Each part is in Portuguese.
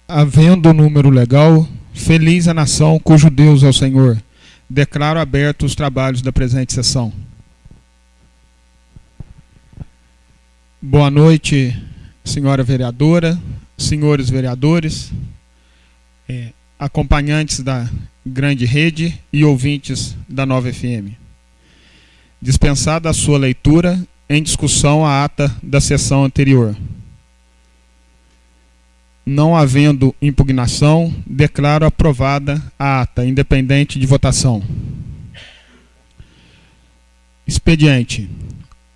Havendo número legal, feliz a nação cujo Deus é o Senhor. Declaro abertos os trabalhos da presente sessão. Boa noite, senhora vereadora, senhores vereadores, acompanhantes da grande rede e ouvintes da Nova FM. Dispensada a sua leitura, em discussão a ata da sessão anterior. Não havendo impugnação, declaro aprovada a ata, independente de votação. Expediente.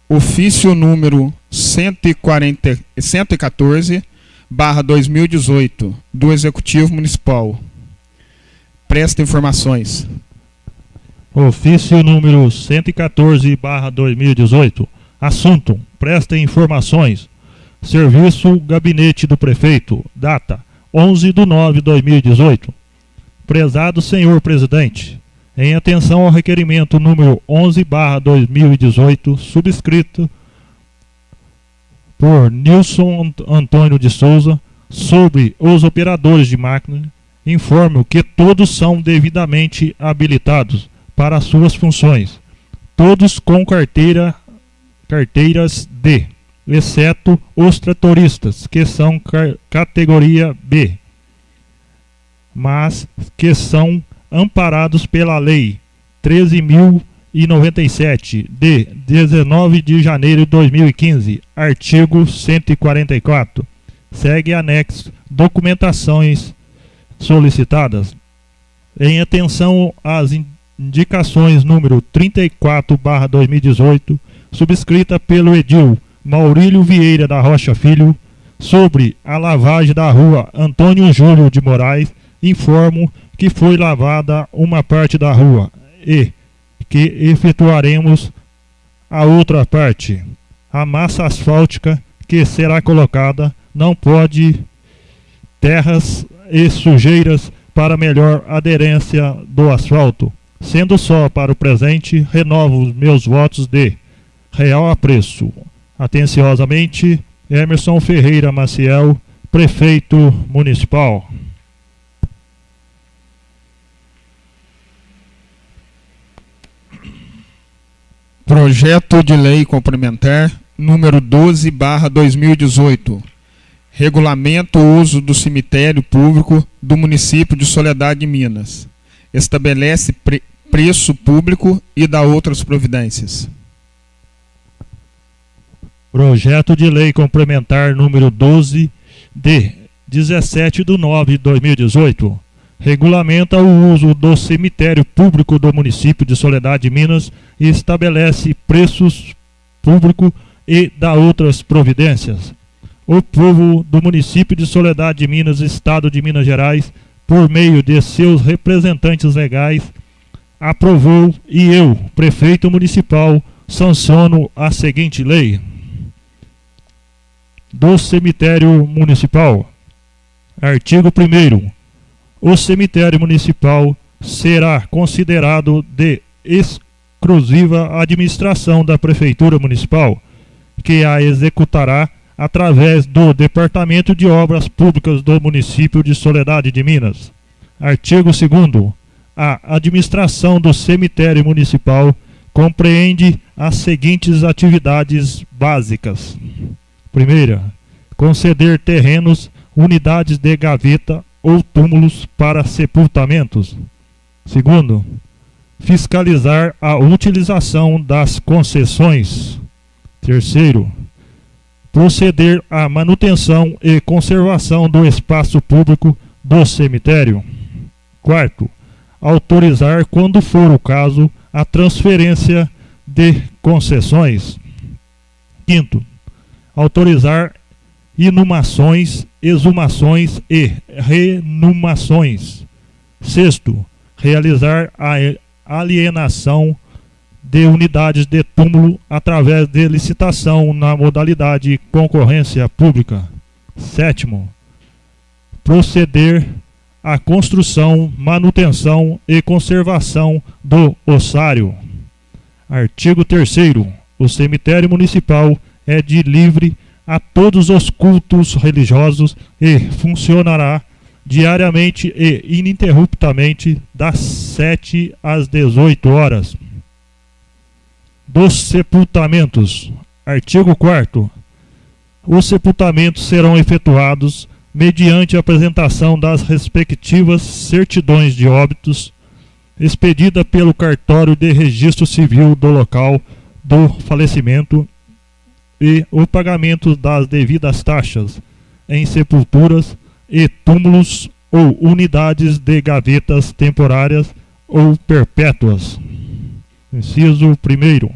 Ofício número 114/2018, do Executivo Municipal. Presta informações. Ofício número 114/2018. Assunto: presta informações. Serviço Gabinete do Prefeito. Data: 11/9/2018. Prezado senhor presidente, em atenção ao requerimento número 11/2018, subscrito por Nilson Antônio de Souza, sobre os operadores de máquina, informo que todos são devidamente habilitados para suas funções, todos com carteiras D, exceto os tratoristas, que são categoria B, mas que são amparados pela Lei 13.097, de 19 de janeiro de 2015, artigo 144. Segue anexo documentações solicitadas. Em atenção às indicações número 34/2018, subscrita pelo edil Maurílio Vieira da Rocha Filho, sobre a lavagem da rua Antônio Júlio de Moraes, informo que foi lavada uma parte da rua e que efetuaremos a outra parte. A massa asfáltica que será colocada não pode terras e sujeiras para melhor aderência do asfalto. Sendo só para o presente, renovo os meus votos de real apreço. Atenciosamente, Emerson Ferreira Maciel, Prefeito Municipal. Projeto de Lei Complementar número 12/2018. Regulamento o uso do cemitério público do município de Soledade de Minas. Estabelece preço público e dá outras providências. Projeto de Lei Complementar número 12, de 17/9/2018. Regulamenta o uso do cemitério público do município de Soledade de Minas e estabelece preços público e dá outras providências. O povo do município de Soledade de Minas, Estado de Minas Gerais, por meio de seus representantes legais, aprovou e eu, Prefeito Municipal, sanciono a seguinte lei. Do cemitério municipal. Artigo 1º. O cemitério municipal será considerado de exclusiva administração da Prefeitura Municipal, que a executará através do Departamento de Obras Públicas do município de Soledade de Minas. Artigo 2º. A administração do cemitério municipal compreende as seguintes atividades básicas. Primeira, conceder terrenos, unidades de gaveta ou túmulos para sepultamentos. Segundo, fiscalizar a utilização das concessões. Terceiro, proceder à manutenção e conservação do espaço público do cemitério. Quarto, autorizar, quando for o caso, a transferência de concessões. Quinto, autorizar inumações, exumações e renumações. Sexto, realizar a alienação de unidades de túmulo através de licitação na modalidade concorrência pública. Sétimo, proceder à construção, manutenção e conservação do ossário. Artigo 3º. O cemitério municipal é de livre a todos os cultos religiosos e funcionará diariamente e ininterruptamente das 7 às 18 horas. Dos sepultamentos. Artigo 4º. Os sepultamentos serão efetuados mediante a apresentação das respectivas certidões de óbitos expedida pelo cartório de registro civil do local do falecimento e o pagamento das devidas taxas em sepulturas e túmulos ou unidades de gavetas temporárias ou perpétuas. Inciso 1º.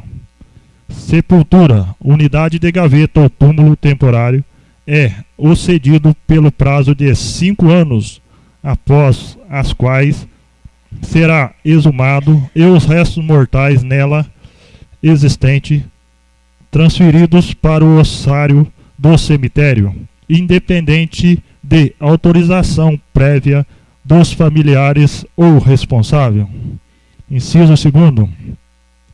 Sepultura, unidade de gaveta ou túmulo temporário, é o cedido pelo prazo de 5 anos, após as quais será exumado e os restos mortais nela existente transferidos para o ossário do cemitério, independente de autorização prévia dos familiares ou responsável. Inciso 2º.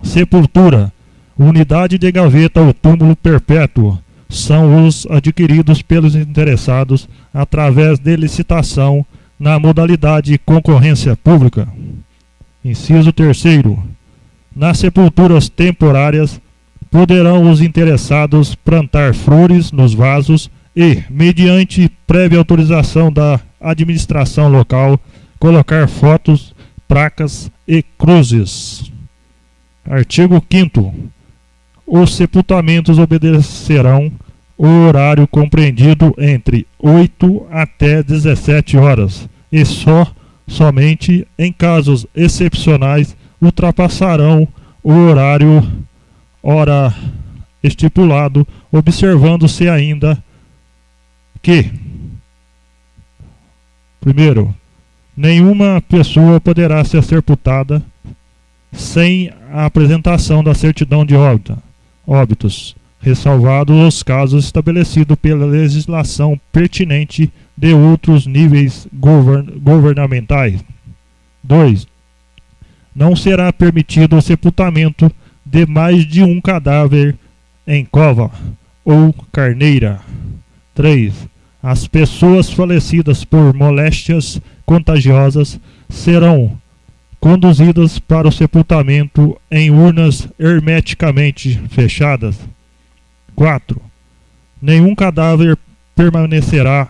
Sepultura, unidade de gaveta ou túmulo perpétuo, são os adquiridos pelos interessados através de licitação na modalidade concorrência pública. Inciso 3º. Nas sepulturas temporárias, poderão os interessados plantar flores nos vasos e, mediante prévia autorização da administração local, colocar fotos, placas e cruzes. Artigo 5º. Os sepultamentos obedecerão o horário compreendido entre 8 até 17 horas e somente em casos excepcionais ultrapassarão o horário hora estipulado, observando-se ainda que, primeiro, nenhuma pessoa poderá ser sepultada sem a apresentação da certidão de óbitos, ressalvados os casos estabelecidos pela legislação pertinente de outros níveis governamentais. 2. Não será permitido o sepultamento de mais de um cadáver em cova ou carneira. 3. As pessoas falecidas por moléstias contagiosas serão conduzidas para o sepultamento em urnas hermeticamente fechadas. 4. Nenhum cadáver permanecerá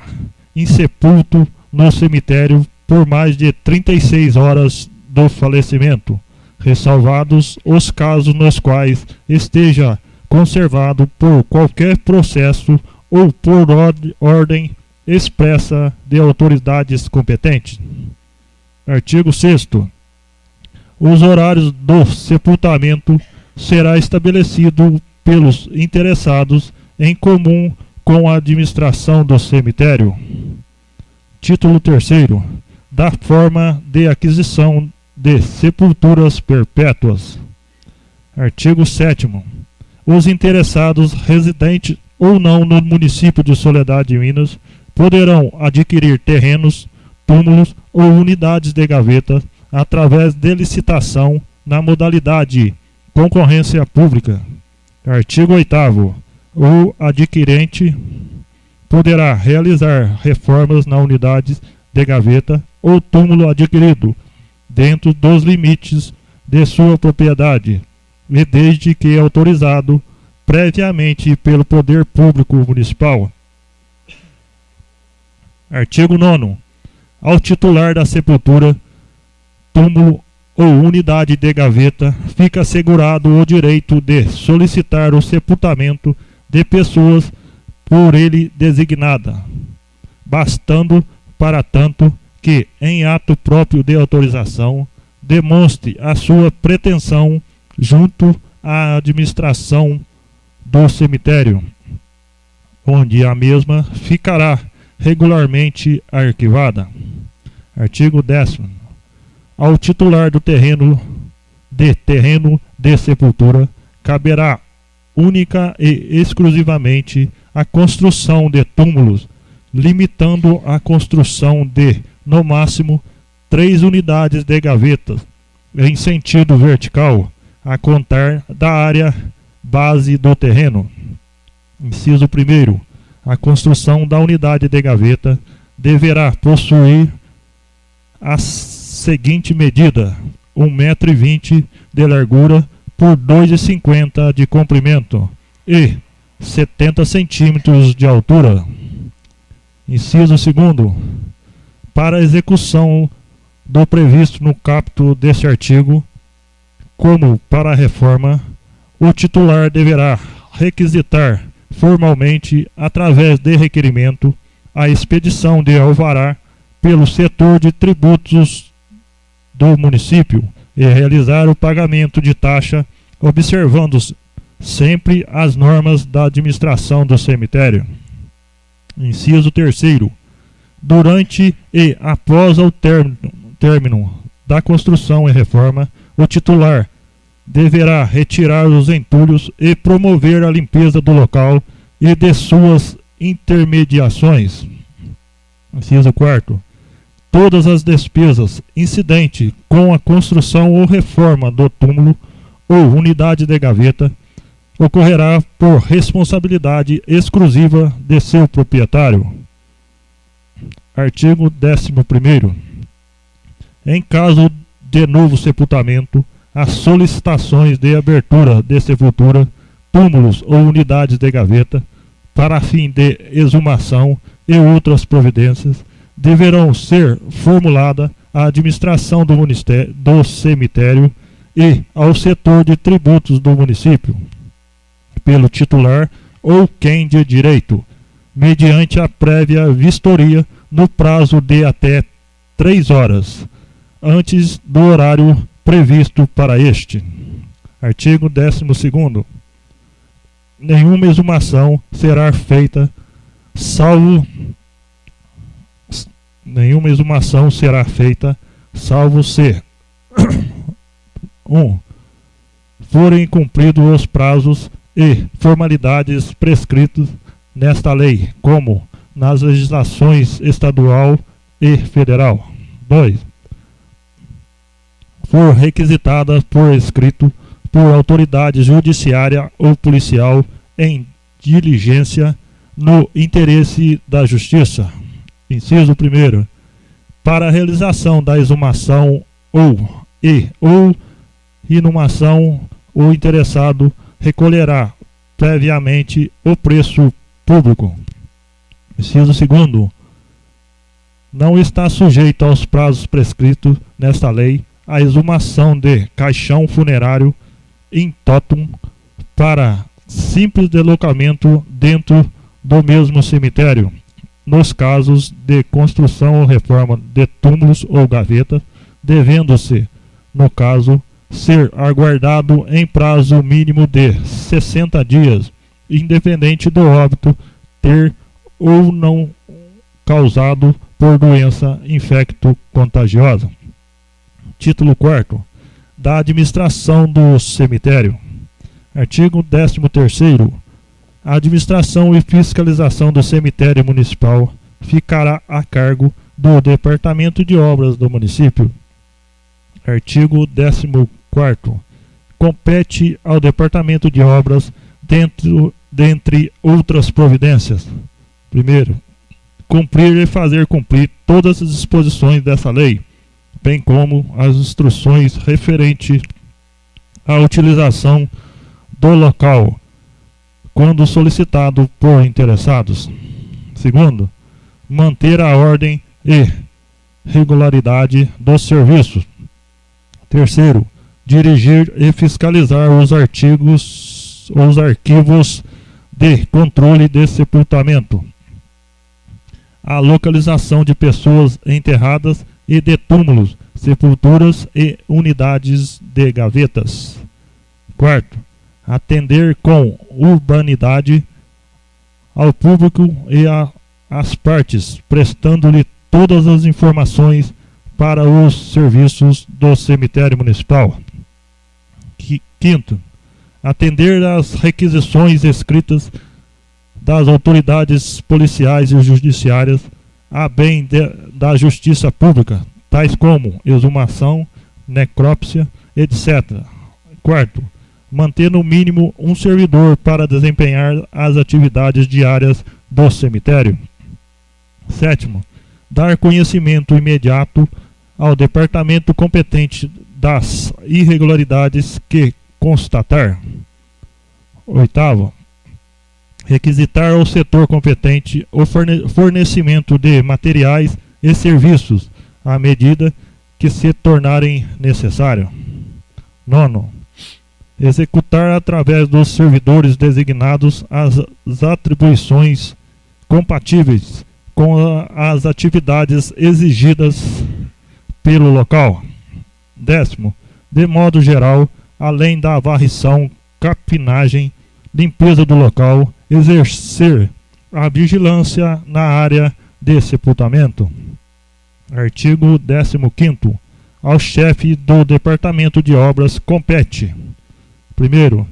insepulto no cemitério por mais de 36 horas do falecimento, ressalvados os casos nos quais esteja conservado por qualquer processo ou por ordem expressa de autoridades competentes. Artigo 6º. Os horários do sepultamento será estabelecido pelos interessados em comum com a administração do cemitério. Título 3º. Da forma de aquisição de sepulturas perpétuas. Artigo 7º. Os interessados residentes ou não no município de Soledade, Minas, poderão adquirir terrenos, túmulos ou unidades de gaveta através de licitação na modalidade concorrência pública. Artigo 8º. O adquirente poderá realizar reformas na unidade de gaveta ou túmulo adquirido, dentro dos limites de sua propriedade, e desde que autorizado previamente pelo Poder Público Municipal. Artigo 9º. Ao titular da sepultura, túmulo ou unidade de gaveta, fica assegurado o direito de solicitar o sepultamento de pessoas por ele designada, bastando, para tanto, que, em ato próprio de autorização, demonstre a sua pretensão junto à administração do cemitério, onde a mesma ficará regularmente arquivada. Artigo 10º. Ao titular do terreno de sepultura, caberá única e exclusivamente a construção de túmulos, limitando a construção de, no máximo, 3 unidades de gavetas, em sentido vertical, a contar da área base do terreno. Inciso 1º. A construção da unidade de gaveta deverá possuir a seguinte medida: 1,20 m de largura por 2,50 m de comprimento e 70 centímetros de altura. Inciso 2º. Para a execução do previsto no caput deste artigo, como para a reforma, o titular deverá requisitar formalmente, através de requerimento, a expedição de alvará pelo setor de tributos do município e realizar o pagamento de taxa, observando sempre as normas da administração do cemitério. Inciso 3º. Durante e após o término da construção e reforma, o titular deverá retirar os entulhos e promover a limpeza do local e de suas intermediações. Inciso 4º. Todas as despesas incidentes com a construção ou reforma do túmulo ou unidade de gaveta ocorrerá por responsabilidade exclusiva de seu proprietário. Artigo 11º. Em caso de novo sepultamento, as solicitações de abertura de sepultura, túmulos ou unidades de gaveta, para fim de exumação e outras providências, deverão ser formuladas à administração do cemitério e ao setor de tributos do município, pelo titular ou quem de direito, mediante a prévia vistoria no prazo de até 3 horas, antes do horário previsto para este. Artigo 12º. Nenhuma exumação será feita, salvo se 1. Forem cumpridos os prazos e formalidades prescritos nesta lei, como nas legislações estadual e federal. 2. For requisitada por escrito por autoridade judiciária ou policial em diligência no interesse da justiça. Inciso 1º. Para a realização da exumação ou inumação, o interessado recolherá previamente o preço público. Inciso 2º. Não está sujeito aos prazos prescritos nesta lei a exumação de caixão funerário in totum para simples deslocamento dentro do mesmo cemitério, nos casos de construção ou reforma de túmulos ou gavetas, devendo-se, no caso, ser aguardado em prazo mínimo de 60 dias, independente do óbito ter ou não causado por doença infecto-contagiosa. Título 4º. Da administração do cemitério. Artigo 13º. A administração e fiscalização do cemitério municipal ficará a cargo do Departamento de Obras do município. Artigo 14º. Compete ao Departamento de Obras, dentre outras providências: 1º, cumprir e fazer cumprir todas as disposições dessa lei, bem como as instruções referentes à utilização do local, quando solicitado por interessados. 2º, manter a ordem e regularidade dos serviços. 3º, dirigir e fiscalizar os arquivos de controle de sepultamento, a localização de pessoas enterradas e de túmulos, sepulturas e unidades de gavetas. 4º, atender com urbanidade ao público e às partes, prestando-lhe todas as informações para os serviços do cemitério municipal. 5º, atender às requisições escritas das autoridades policiais e judiciárias a bem da justiça pública, tais como exumação, necrópsia, etc. 4º, manter no mínimo um servidor para desempenhar as atividades diárias do cemitério. 7º, dar conhecimento imediato ao departamento competente das irregularidades que constatar. Oitavo, requisitar ao setor competente o fornecimento de materiais e serviços à medida que se tornarem necessário. Nono, executar através dos servidores designados as atribuições compatíveis com as atividades exigidas pelo local. Décimo, de modo geral, além da varrição, capinagem, limpeza do local, exercer a vigilância na área de sepultamento. Artigo 15º. Ao chefe do Departamento de Obras compete: primeiro,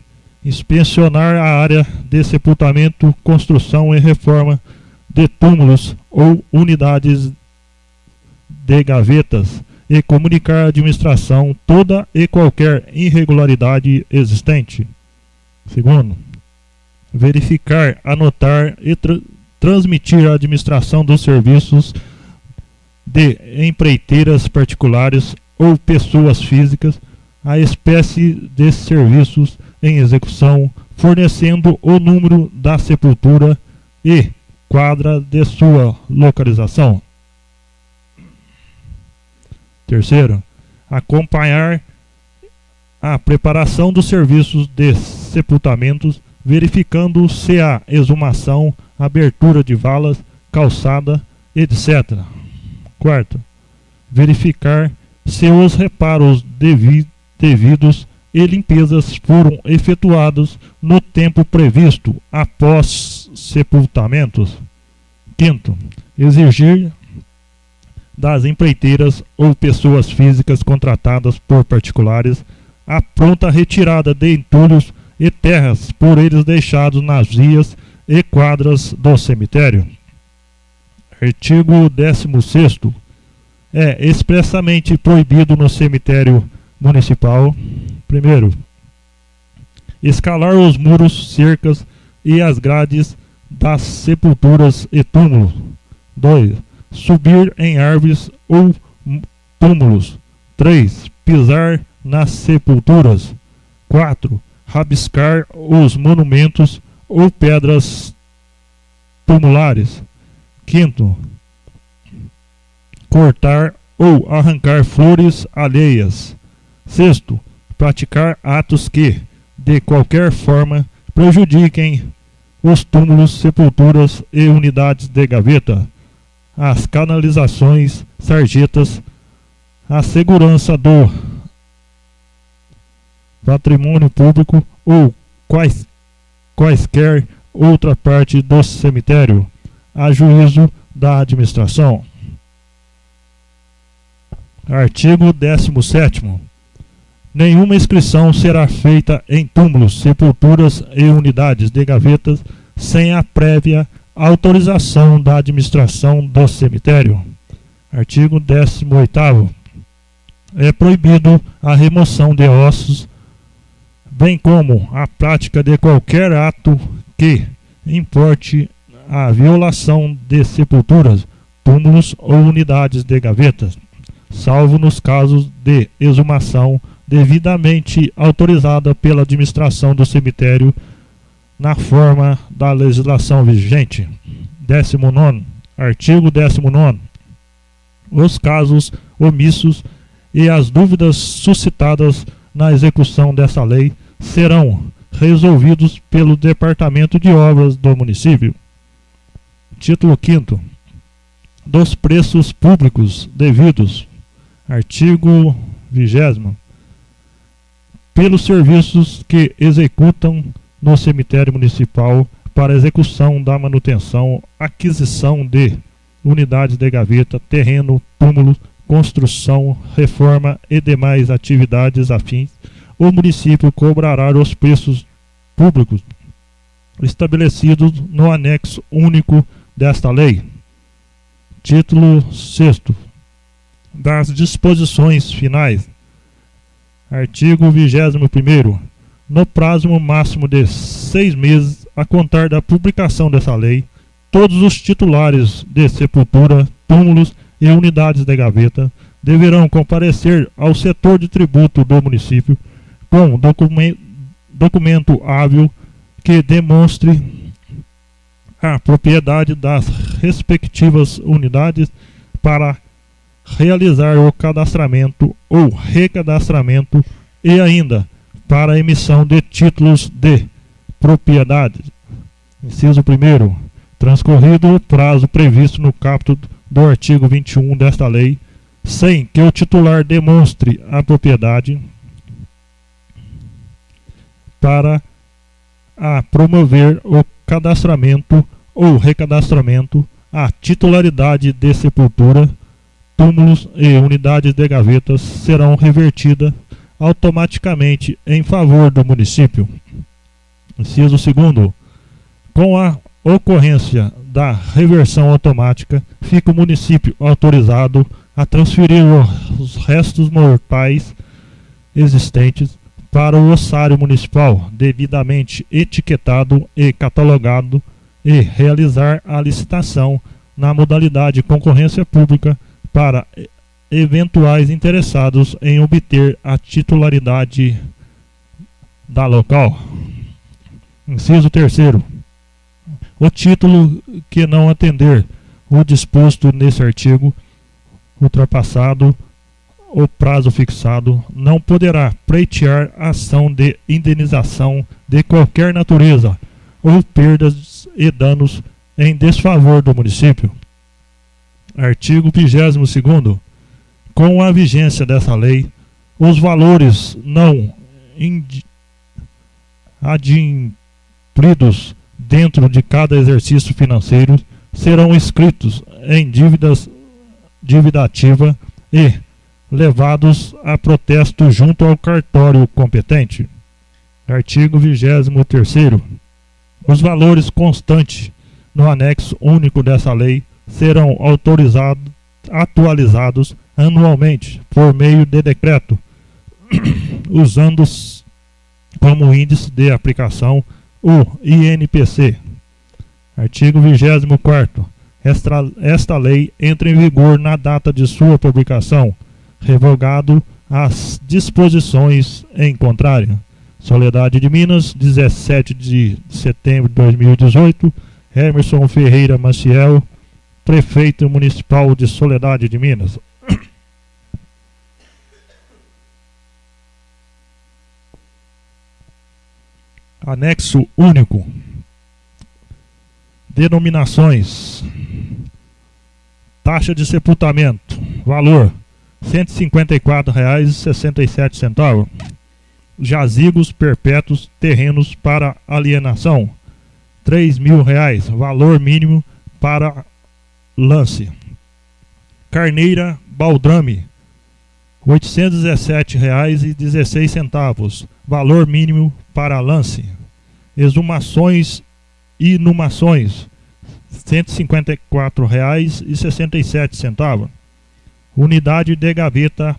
inspecionar a área de sepultamento, construção e reforma de túmulos ou unidades de gavetas e comunicar à administração toda e qualquer irregularidade existente. Segundo, verificar, anotar e transmitir à administração dos serviços de empreiteiras particulares ou pessoas físicas a espécie de serviços em execução, fornecendo o número da sepultura e quadra de sua localização. Terceiro, acompanhar a preparação dos serviços de sepultamentos, verificando se há exumação, abertura de valas, calçada, etc. Quarto, verificar se os reparos devidos e limpezas foram efetuados no tempo previsto após sepultamentos. Quinto, exigir das empreiteiras ou pessoas físicas contratadas por particulares a pronta retirada de entulhos e terras por eles deixados nas vias e quadras do cemitério. Artigo 16º. É expressamente proibido no cemitério municipal: primeiro, escalar os muros, cercas e as grades das sepulturas e túmulos. 2. Subir em árvores ou túmulos. 3. Pisar nas sepulturas. 4. Rabiscar os monumentos ou pedras tumulares. 5. Cortar ou arrancar flores alheias. 6. Praticar atos que, de qualquer forma, prejudiquem os túmulos, sepulturas e unidades de gaveta, as canalizações, sarjetas, a segurança do patrimônio público ou quaisquer outra parte do cemitério, a juízo da administração. Artigo 17º. Nenhuma inscrição será feita em túmulos, sepulturas e unidades de gavetas sem a prévia autorização da administração do cemitério. Artigo 18º. É proibido a remoção de ossos, bem como a prática de qualquer ato que importe a violação de sepulturas, túmulos ou unidades de gavetas, salvo nos casos de exumação devidamente autorizada pela administração do cemitério na forma da legislação vigente. 19º. Artigo 19º. Os casos omissos e as dúvidas suscitadas na execução dessa lei serão resolvidos pelo Departamento de Obras do município. Título 5º. Dos preços públicos devidos. Artigo 20º. Pelos serviços que executam no cemitério municipal para execução da manutenção, aquisição de unidades de gaveta, terreno, túmulos, construção, reforma e demais atividades afins, o município cobrará os preços públicos estabelecidos no anexo único desta lei. Título 6º. Das disposições finais. Artigo 21º. No prazo máximo de 6 meses a contar da publicação dessa lei, todos os titulares de sepultura, túmulos e unidades de gaveta deverão comparecer ao setor de tributo do município com documento hábil que demonstre a propriedade das respectivas unidades para realizar o cadastramento ou recadastramento e ainda para a emissão de títulos de propriedade. Inciso 1º. Transcorrido o prazo previsto no caput do artigo 21 desta lei, sem que o titular demonstre a propriedade para a promover o cadastramento ou recadastramento, a titularidade de sepultura, túmulos e unidades de gavetas serão revertidas automaticamente em favor do município. Inciso 2º. Com a ocorrência da reversão automática, fica o município autorizado a transferir os restos mortais existentes para o ossário municipal, devidamente etiquetado e catalogado, e realizar a licitação na modalidade concorrência pública para eventuais interessados em obter a titularidade da local. Inciso 3º. O título que não atender o disposto nesse artigo, ultrapassado o prazo fixado, não poderá pleitear ação de indenização de qualquer natureza ou perdas e danos em desfavor do município. Artigo 22º. Com a vigência dessa lei, os valores não adimplidos dentro de cada exercício financeiro serão inscritos em dívida ativa e levados a protesto junto ao cartório competente. Artigo 23º. Os valores constantes no anexo único dessa lei serão atualizados anualmente por meio de decreto, usando como índice de aplicação o INPC. Artigo 24º. Esta lei entra em vigor na data de sua publicação, revogado as disposições em contrário. Soledade de Minas, 17 de setembro de 2018. Emerson Ferreira Maciel, Prefeito Municipal de Soledade de Minas. Anexo único. Denominações. Taxa de sepultamento. Valor: R$ 154,67. Jazigos perpétuos, terrenos para alienação: R$ 3.000. Valor mínimo para lance. Carneira baldrame: R$ 817,16. Valor mínimo para lance. Exumações e inumações: R$ 154,67. Unidade de gaveta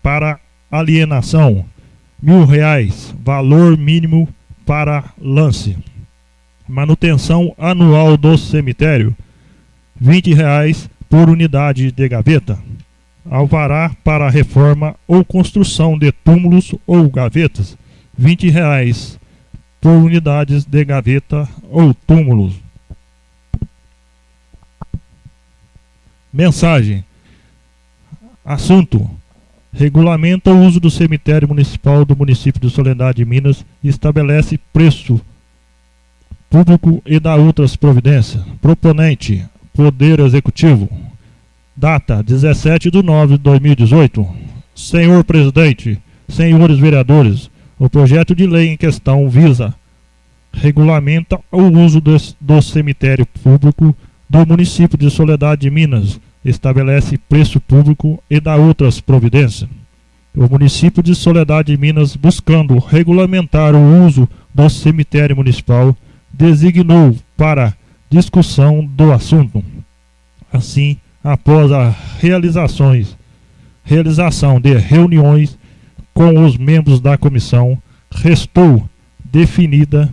para alienação: R$ 1.000. Valor mínimo para lance. Manutenção anual do cemitério: R$ 20 por unidade de gaveta. Alvará para reforma ou construção de túmulos ou gavetas: R$ 20 por unidades de gaveta ou túmulos. Mensagem. Assunto: regulamenta o uso do cemitério municipal do município de Soledade de Minas e estabelece preço público e dá outras providências. Proponente: Poder Executivo. Data: 17/9/2018. Senhor Presidente, senhores vereadores, o projeto de lei em questão regulamenta o uso do cemitério público do município de Soledade de Minas, estabelece preço público e dá outras providências. O município de Soledade de Minas, buscando regulamentar o uso do cemitério municipal, designou para discussão do assunto. Assim, após a realização de reuniões com os membros da comissão, restou definida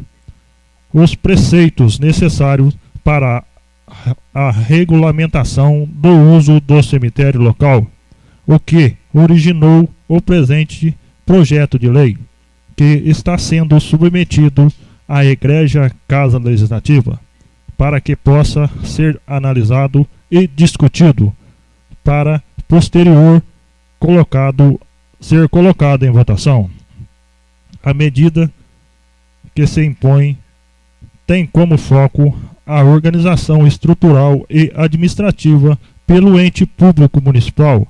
os preceitos necessários para a regulamentação do uso do cemitério local, o que originou o presente projeto de lei, que está sendo submetido à Egrégia Casa Legislativa, para que possa ser analisado e discutido, para posterior ser colocado em votação. A medida que se impõe tem como foco a organização estrutural e administrativa pelo ente público municipal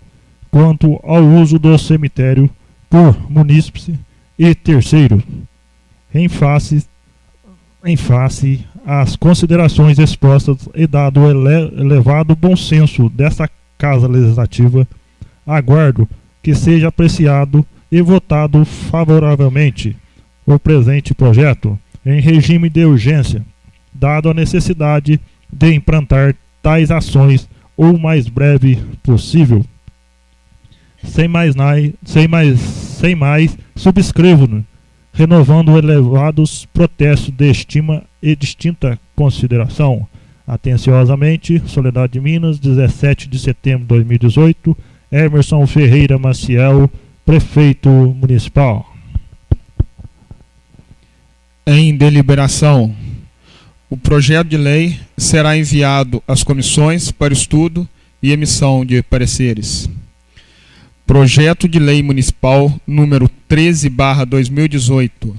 quanto ao uso do cemitério por munícipes e terceiros, em face às considerações expostas e dado o elevado bom senso desta Casa Legislativa, aguardo que seja apreciado e votado favoravelmente o presente projeto em regime de urgência, dado a necessidade de implantar tais ações o mais breve possível. Sem mais, subscrevo, renovando elevados protestos de estima e distinta consideração. Atenciosamente, Soledade de Minas, 17 de setembro de 2018, Emerson Ferreira Maciel, Prefeito Municipal. Em deliberação, o projeto de lei será enviado às comissões para estudo e emissão de pareceres. Projeto de Lei Municipal número 13/2018.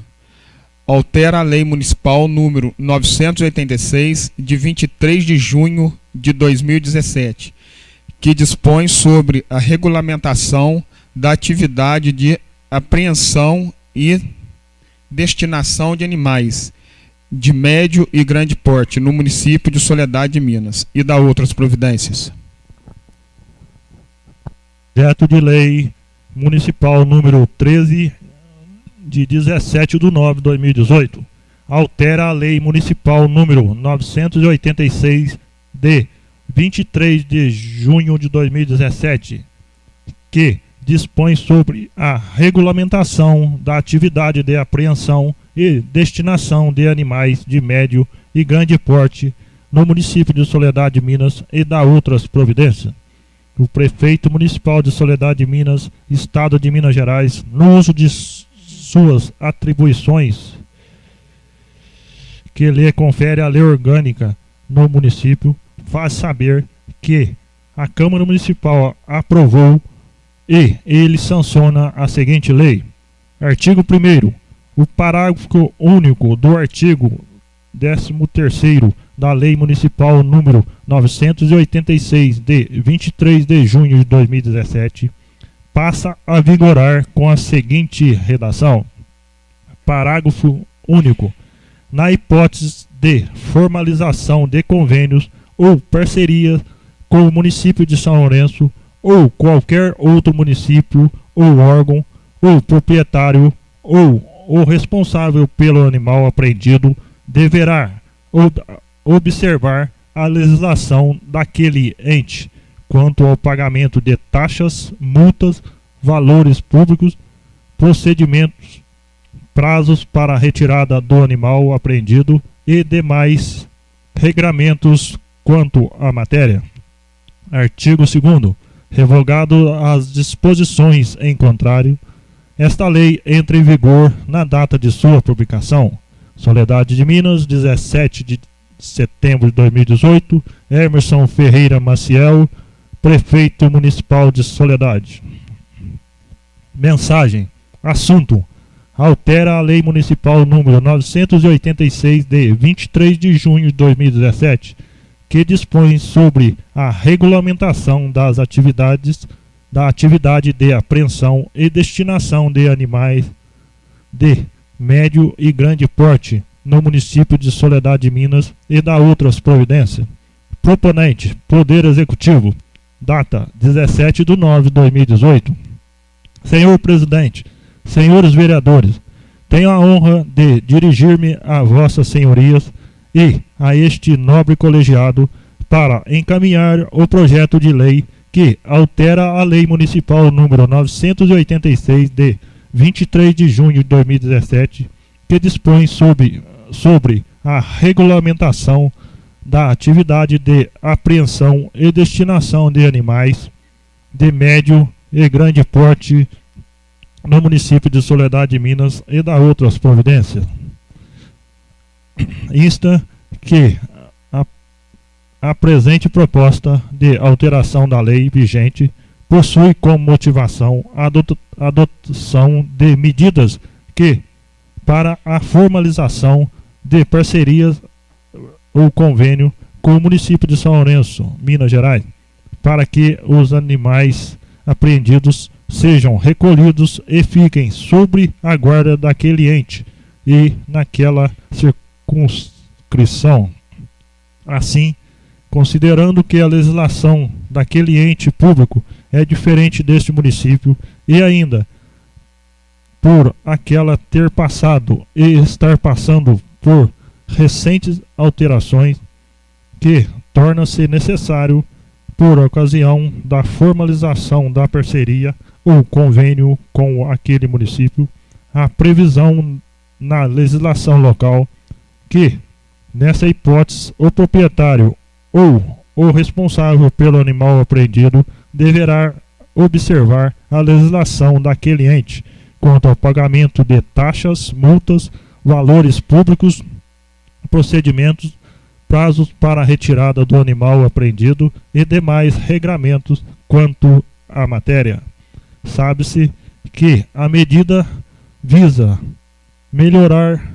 Altera a Lei Municipal número 986, de 23 de junho de 2017, que dispõe sobre a regulamentação da atividade de apreensão e destinação de animais de médio e grande porte no município de Soledade de Minas e da outras providências. Projeto de Lei Municipal número 13 de 17/9/2018. Altera a Lei Municipal número 986 de 23 de junho de 2017, que dispõe sobre a regulamentação da atividade de apreensão e destinação de animais de médio e grande porte no município de Soledade de Minas e da outras providências. O prefeito municipal de Soledade de Minas, Estado de Minas Gerais, no uso de suas atribuições que lhe confere a lei orgânica no município, faz saber que a Câmara Municipal aprovou e ele sanciona a seguinte lei. Artigo 1º. O parágrafo único do artigo 13º da Lei Municipal número 986 de 23 de junho de 2017 passa a vigorar com a seguinte redação. Parágrafo único. Na hipótese de formalização de convênios ou parcerias com o município de São Lourenço ou qualquer outro município ou órgão ou proprietário ou o responsável pelo animal apreendido deverá observar a legislação daquele ente quanto ao pagamento de taxas, multas, valores públicos, procedimentos, prazos para a retirada do animal apreendido e demais regramentos quanto à matéria. Artigo 2º. Revogado as disposições em contrário, esta lei entra em vigor na data de sua publicação. Soledade de Minas, 17 de setembro de 2018, Emerson Ferreira Maciel, Prefeito Municipal de Soledade. Mensagem. Assunto. Altera a Lei Municipal número 986 de 23 de junho de 2017, que dispõe sobre a regulamentação das atividades da atividade de apreensão e destinação de animais de médio e grande porte no município de Soledade de Minas e da outras providências. Proponente, Poder Executivo. Data 17/9/2018. Senhor Presidente, senhores vereadores, tenho a honra de dirigir-me a vossas senhorias e a este nobre colegiado para encaminhar o projeto de lei que altera a Lei Municipal número 986 de 23 de junho de 2017, que dispõe sobre a regulamentação da atividade de apreensão e destinação de animais de médio e grande porte no município de Soledade de Minas e da outras providências. Insta que a presente proposta de alteração da lei vigente possui como motivação a adoção de medidas que, para a formalização de parcerias ou convênio com o município de São Lourenço, Minas Gerais, para que os animais apreendidos sejam recolhidos e fiquem sob a guarda daquele ente e naquela circunscrição. Assim, considerando que a legislação daquele ente público é diferente deste município e ainda por aquela ter passado e estar passando por recentes alterações, que torna-se necessário, por ocasião da formalização da parceria ou convênio com aquele município, a previsão na legislação local que, nessa hipótese, o proprietário ou o responsável pelo animal apreendido deverá observar a legislação daquele ente quanto ao pagamento de taxas, multas, valores públicos, procedimentos, prazos para a retirada do animal apreendido e demais regramentos quanto à matéria. Sabe-se que a medida visa melhorar,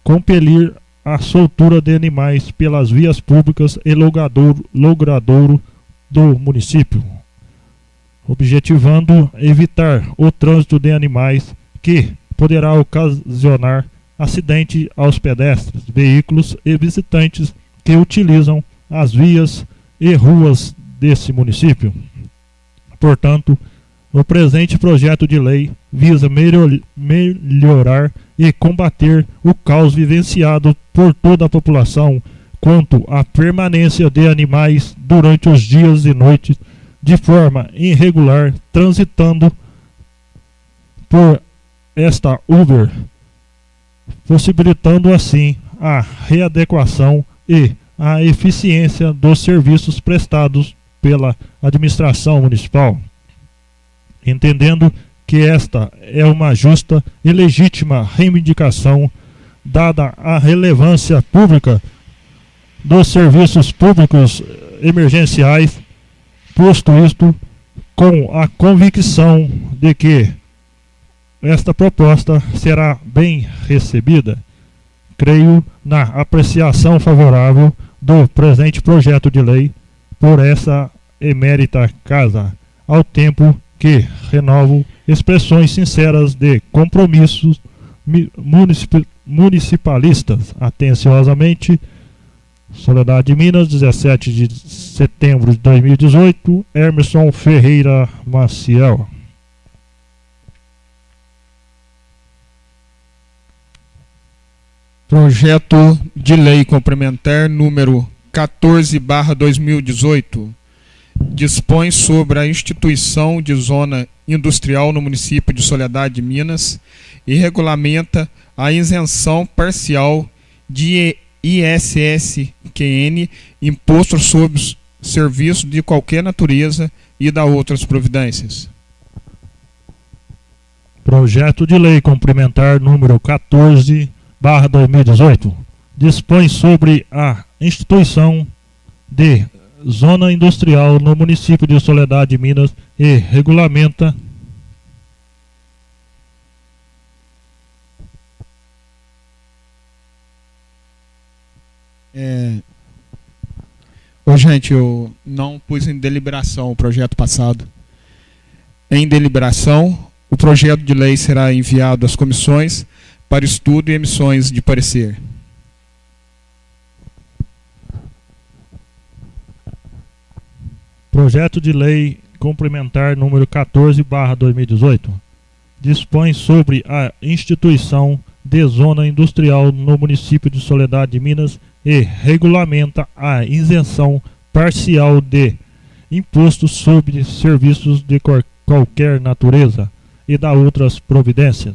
compelir a soltura de animais pelas vias públicas e logradouro do município, objetivando evitar o trânsito de animais que poderá ocasionar acidente aos pedestres, veículos e visitantes que utilizam as vias e ruas desse município. Portanto, o presente projeto de lei visa melhorar e combater o caos vivenciado por toda a população quanto à permanência de animais durante os dias e noites de forma irregular, transitando por esta Uber, possibilitando assim a readequação e a eficiência dos serviços prestados pela administração municipal, entendendo que esta é uma justa e legítima reivindicação dada a relevância pública dos serviços públicos emergenciais, posto isto, com a convicção de que esta proposta será bem recebida, creio na apreciação favorável do presente projeto de lei por essa emérita casa, ao tempo que renovo expressões sinceras de compromissos municipalistas. Atenciosamente, Soledade de Minas, 17 de setembro de 2018, Emerson Ferreira Maciel. Projeto de Lei Complementar número 14/2018 dispõe sobre a instituição de zona industrial no município de Soledade de Minas e regulamenta a isenção parcial de ISSQN, Imposto sobre Serviços de qualquer natureza, e da outras providências. Projeto de Lei Complementar número 14/2018 dispõe sobre a instituição de zona industrial no município de Soledade de Minas e regulamenta Gente, eu não pus em deliberação o projeto passado. Em deliberação, o projeto de lei será enviado às comissões para estudo e emissões de parecer. Projeto de Lei Complementar número 14/2018 dispõe sobre a instituição de zona industrial no município de Soledade de Minas e regulamenta a isenção parcial de impostos sobre serviços de qualquer natureza e da outras providências.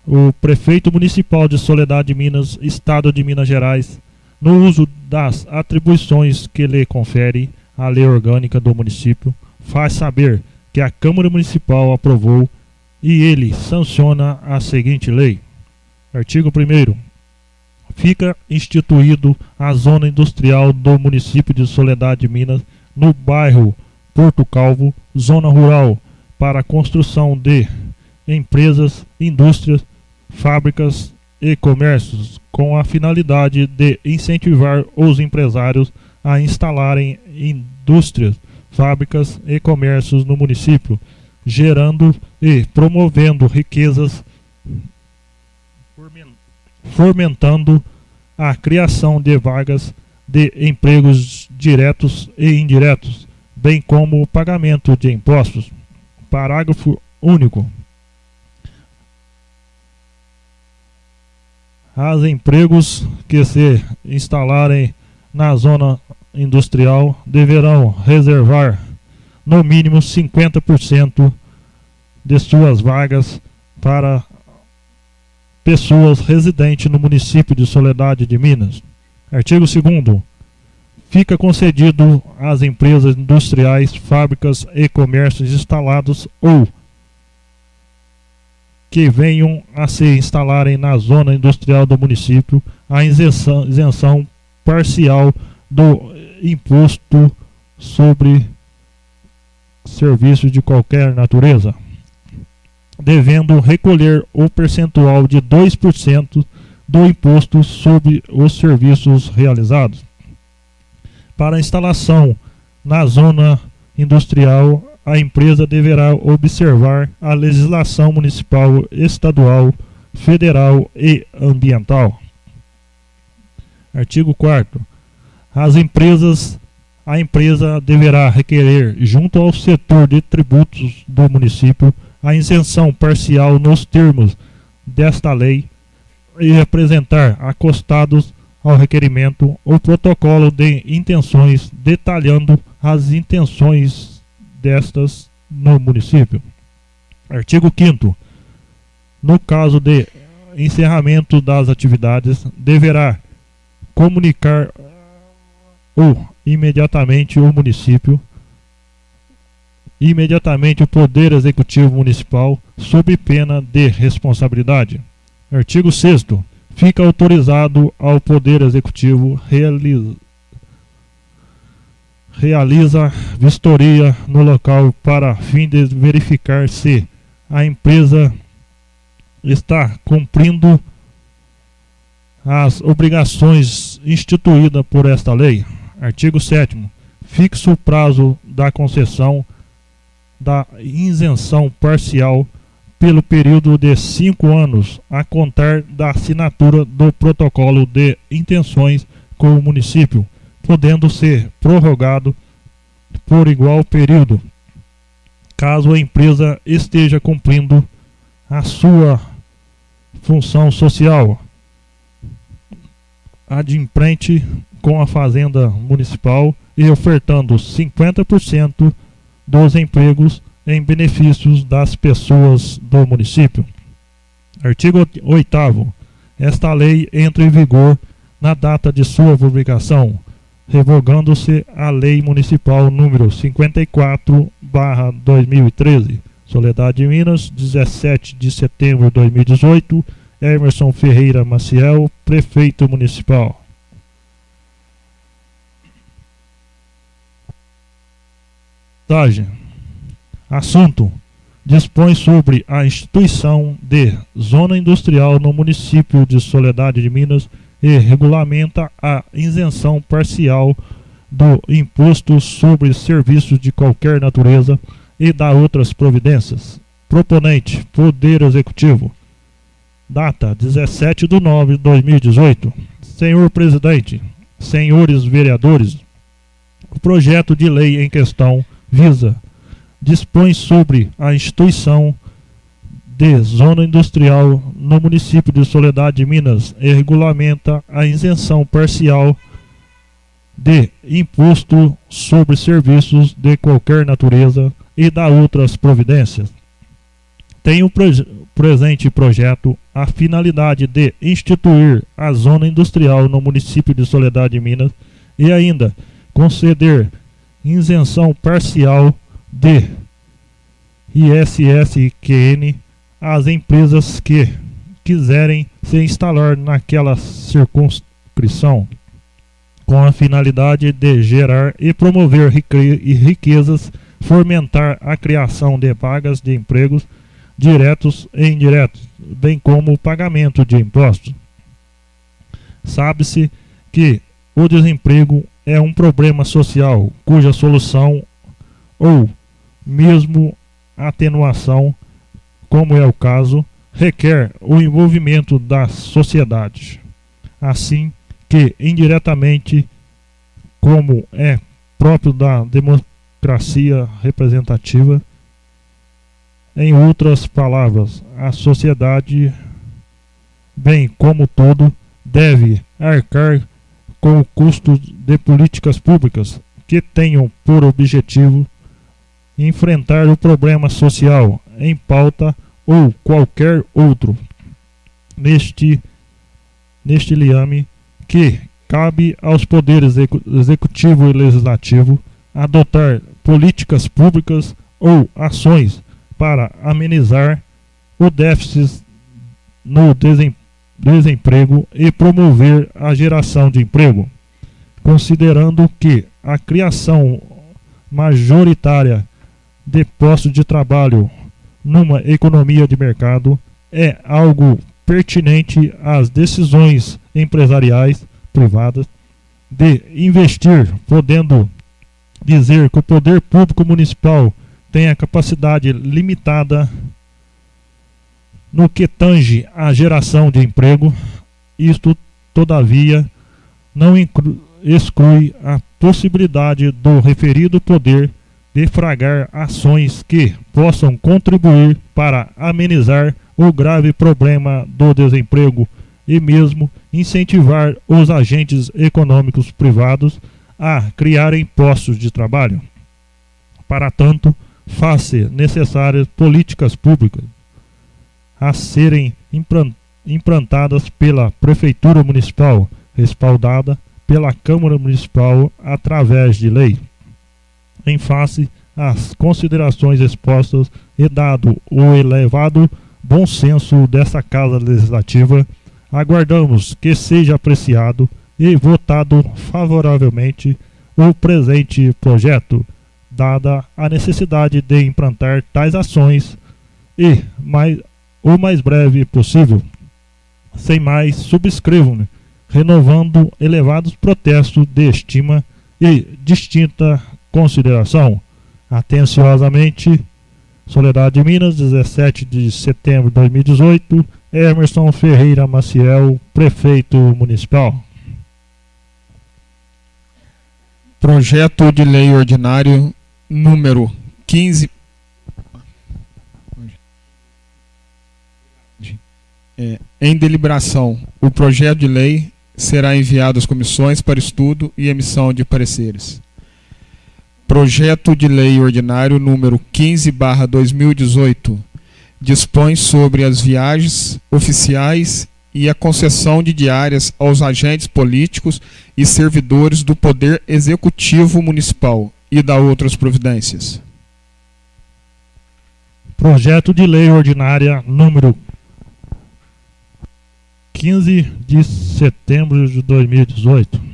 O prefeito municipal de Soledade de Minas, Estado de Minas Gerais, no uso das atribuições que lhe confere a lei orgânica do município, faz saber que a Câmara Municipal aprovou e ele sanciona a seguinte lei. Artigo 1º. Fica instituído a Zona Industrial do município de Soledade de Minas, no bairro Porto Calvo, zona rural, para a construção de empresas, indústrias, fábricas e comércios, com a finalidade de incentivar os empresários a instalarem indústrias, fábricas e comércios no município, gerando e promovendo riquezas, fomentando a criação de vagas de empregos diretos e indiretos, bem como o pagamento de impostos. Parágrafo único. Os empregos que se instalarem na zona industrial deverão reservar no mínimo 50% de suas vagas para pessoas residentes no município de Soledade de Minas. Artigo 2º. Fica concedido às empresas industriais, fábricas e comércios instalados ou que venham a se instalarem na zona industrial do município a isenção parcial do imposto sobre serviços de qualquer natureza, devendo recolher o percentual de 2% do imposto sobre os serviços realizados. Para a instalação na zona industrial, a empresa deverá observar a legislação municipal, estadual, federal e ambiental. Artigo 4º. A empresa deverá requerer, junto ao setor de tributos do município, a isenção parcial nos termos desta lei e apresentar, acostados ao requerimento, o protocolo de intenções detalhando as intenções destas no município. Artigo 5º. No caso de encerramento das atividades, deverá comunicar imediatamente o Poder Executivo Municipal, sob pena de responsabilidade. Artigo 6º. Fica autorizado ao Poder Executivo realiza vistoria no local para fim de verificar se a empresa está cumprindo as obrigações instituídas por esta lei. Artigo 7º. Fixa o prazo da concessão da isenção parcial pelo período de 5 anos, a contar da assinatura do protocolo de intenções com o município, podendo ser prorrogado por igual período, caso a empresa esteja cumprindo a sua função social adimplente com a Fazenda Municipal e ofertando 50% dos empregos em benefícios das pessoas do município. Artigo 8º. Esta lei entra em vigor na data de sua publicação, revogando-se a Lei Municipal número 54/2013. Soledade de Minas, 17 de setembro de 2018. Emerson Ferreira Maciel, Prefeito Municipal. Assunto: dispõe sobre a instituição de zona industrial no município de Soledade de Minas e regulamenta a isenção parcial do imposto sobre serviços de qualquer natureza e dá outras providências. Proponente: Poder Executivo. Data: 17/9/2018. Senhor Presidente, senhores vereadores, o projeto de lei em questão dispõe sobre a instituição de zona industrial no município de Soledade de Minas e regulamenta a isenção parcial de imposto sobre serviços de qualquer natureza e dá outras providências. Tem o presente projeto a finalidade de instituir a zona industrial no município de Soledade de Minas e ainda conceder isenção parcial de ISSQN às empresas que quiserem se instalar naquela circunscrição, com a finalidade de gerar e promover riquezas, fomentar a criação de vagas de empregos diretos e indiretos, bem como o pagamento de impostos. Sabe-se que o desemprego é um problema social cuja solução ou mesmo atenuação, como é o caso, requer o envolvimento da sociedade. Assim que, indiretamente, como é próprio da democracia representativa, em outras palavras, a sociedade, bem como todo, deve arcar com o custo de políticas públicas que tenham por objetivo enfrentar o problema social em pauta ou qualquer outro neste liame que cabe aos poderes executivo e legislativo adotar políticas públicas ou ações para amenizar o déficit no desemprego e promover a geração de emprego, considerando que a criação majoritária de postos de trabalho numa economia de mercado é algo pertinente às decisões empresariais privadas de investir, podendo dizer que o poder público municipal tem a capacidade limitada no que tange à geração de emprego. Isto, todavia, não exclui a possibilidade do referido poder defragrar ações que possam contribuir para amenizar o grave problema do desemprego e mesmo incentivar os agentes econômicos privados a criarem postos de trabalho. Para tanto, faz-se necessárias políticas públicas a serem implantadas pela Prefeitura Municipal, respaldada pela Câmara Municipal através de lei. Em face às considerações expostas e dado o elevado bom senso dessa Casa Legislativa, aguardamos que seja apreciado e votado favoravelmente o presente projeto, dada a necessidade de implantar tais ações e o mais breve possível. Sem mais, subscrevo-me, renovando elevados protestos de estima e distinta consideração. Atenciosamente, Soledade de Minas, 17 de setembro de 2018, Emerson Ferreira Maciel, Prefeito Municipal. Projeto de Lei Ordinário número 15. Em deliberação, o projeto de lei será enviado às comissões para estudo e emissão de pareceres. Projeto de Lei Ordinário número 15/2018 dispõe sobre as viagens oficiais e a concessão de diárias aos agentes políticos e servidores do Poder Executivo Municipal e da outras providências. Projeto de Lei Ordinária número 15 de setembro de 2018.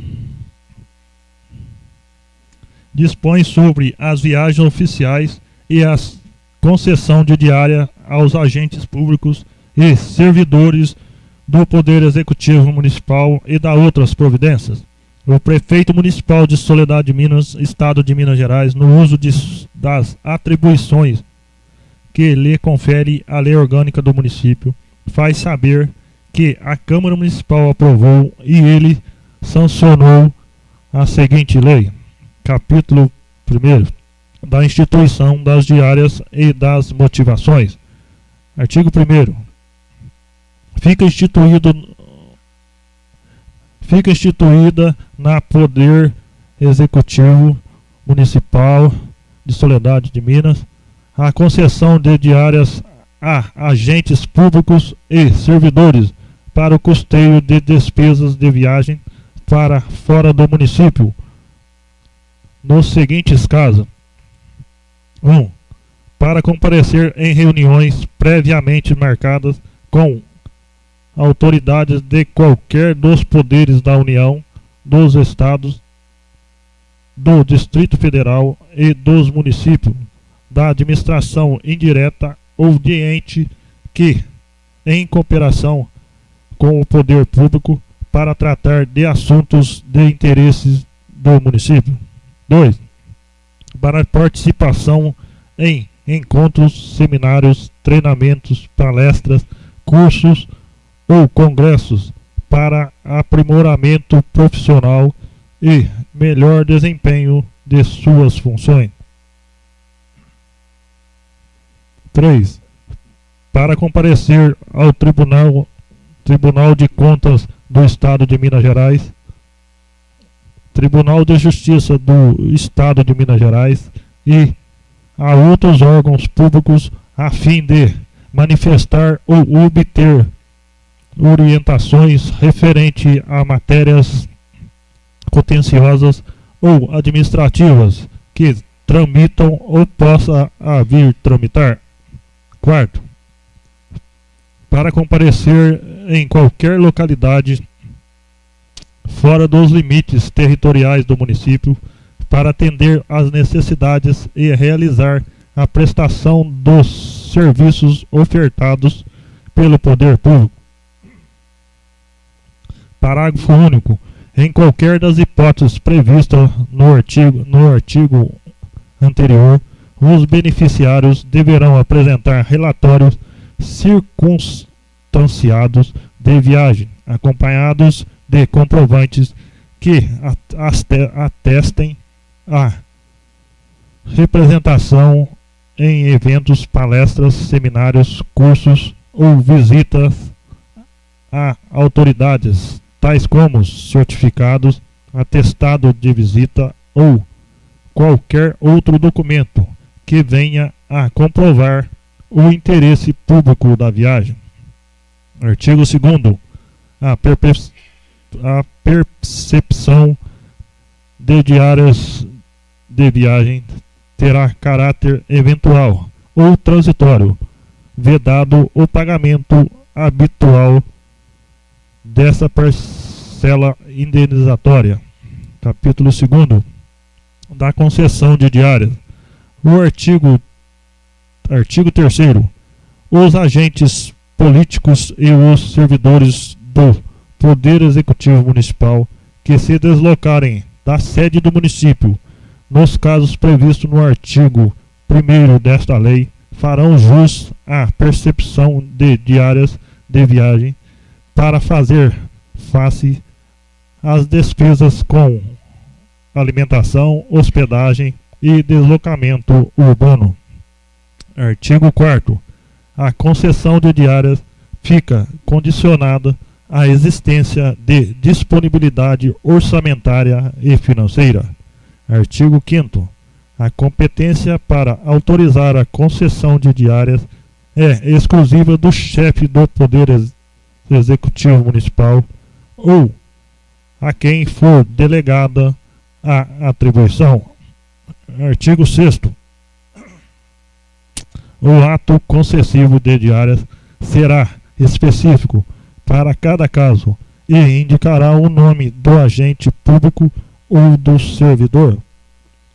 Dispõe sobre as viagens oficiais e a concessão de diária aos agentes públicos e servidores do Poder Executivo Municipal e da outras providências. O Prefeito Municipal de Soledade de Minas, Estado de Minas Gerais, no uso das atribuições que lhe confere a Lei Orgânica do Município, faz saber que a Câmara Municipal aprovou e ele sancionou a seguinte lei. Capítulo 1º da instituição das diárias e das motivações. Artigo 1º. Fica instituída na Poder Executivo Municipal de Soledade de Minas a concessão de diárias a agentes públicos e servidores para o custeio de despesas de viagem para fora do município, nos seguintes casos: 1. Para comparecer em reuniões previamente marcadas com autoridades de qualquer dos poderes da União, dos Estados, do Distrito Federal e dos municípios, da administração indireta ou de ente que, em cooperação com o poder público, para tratar de assuntos de interesse do município. 2. Para participação em encontros, seminários, treinamentos, palestras, cursos ou congressos para aprimoramento profissional e melhor desempenho de suas funções. 3. Para comparecer ao Tribunal de Contas do Estado de Minas Gerais, Tribunal de Justiça do Estado de Minas Gerais e a outros órgãos públicos a fim de manifestar ou obter orientações referente a matérias contenciosas ou administrativas que tramitam ou possa a vir tramitar. 4. Para comparecer em qualquer localidade fora dos limites territoriais do município para atender às necessidades e realizar a prestação dos serviços ofertados pelo poder público. Parágrafo único. Em qualquer das hipóteses previstas no artigo anterior, os beneficiários deverão apresentar relatórios circunstanciados de viagem, acompanhados de comprovantes que atestem a representação em eventos, palestras, seminários, cursos ou visitas a autoridades, tais como certificados, atestado de visita ou qualquer outro documento que venha a comprovar o interesse público da viagem. Artigo 2º. A percepção de diárias de viagem terá caráter eventual ou transitório, vedado o pagamento habitual dessa parcela indenizatória. Capítulo 2º. Da concessão de diárias. O artigo 3º. Os agentes políticos e os servidores do Poder Executivo Municipal que se deslocarem da sede do município, nos casos previstos no artigo 1º desta lei, farão jus à percepção de diárias de viagem para fazer face às despesas com alimentação, hospedagem e deslocamento urbano. Artigo 4º. A concessão de diárias fica condicionada à existência de disponibilidade orçamentária e financeira. Artigo 5º. A competência para autorizar a concessão de diárias é exclusiva do chefe do Poder Executivo Municipal ou a quem for delegada a atribuição. Artigo 6º. O ato concessivo de diárias será específico para cada caso e indicará o nome do agente público ou do servidor,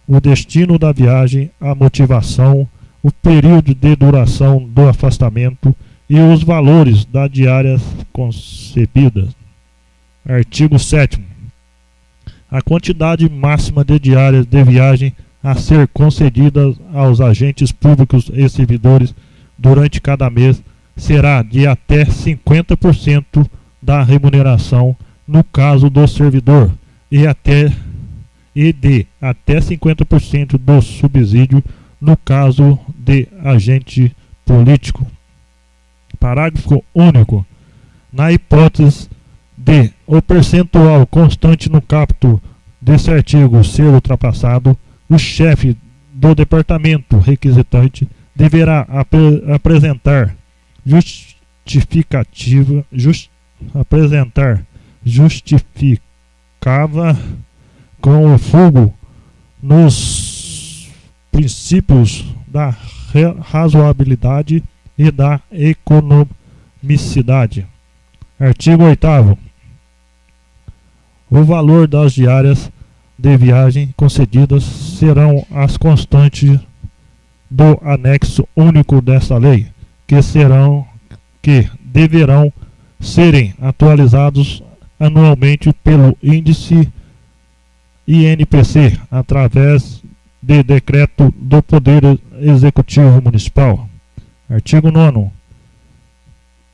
o destino da viagem, a motivação, o período de duração do afastamento e os valores das diárias concebidas. Artigo 7º. A quantidade máxima de diárias de viagem a ser concedidas aos agentes públicos e servidores durante cada mês será de até 50% da remuneração no caso do servidor e de até 50% do subsídio no caso de agente político. Parágrafo único. Na hipótese de o percentual constante no caput desse artigo ser ultrapassado, o chefe do departamento requisitante deverá apresentar justificava com o fogo nos princípios da razoabilidade e da economicidade. Artigo 8º. O valor das diárias de viagem concedidas serão as constantes do anexo único desta lei, que deverão serem atualizados anualmente pelo índice INPC através de decreto do Poder Executivo Municipal. Artigo 9º.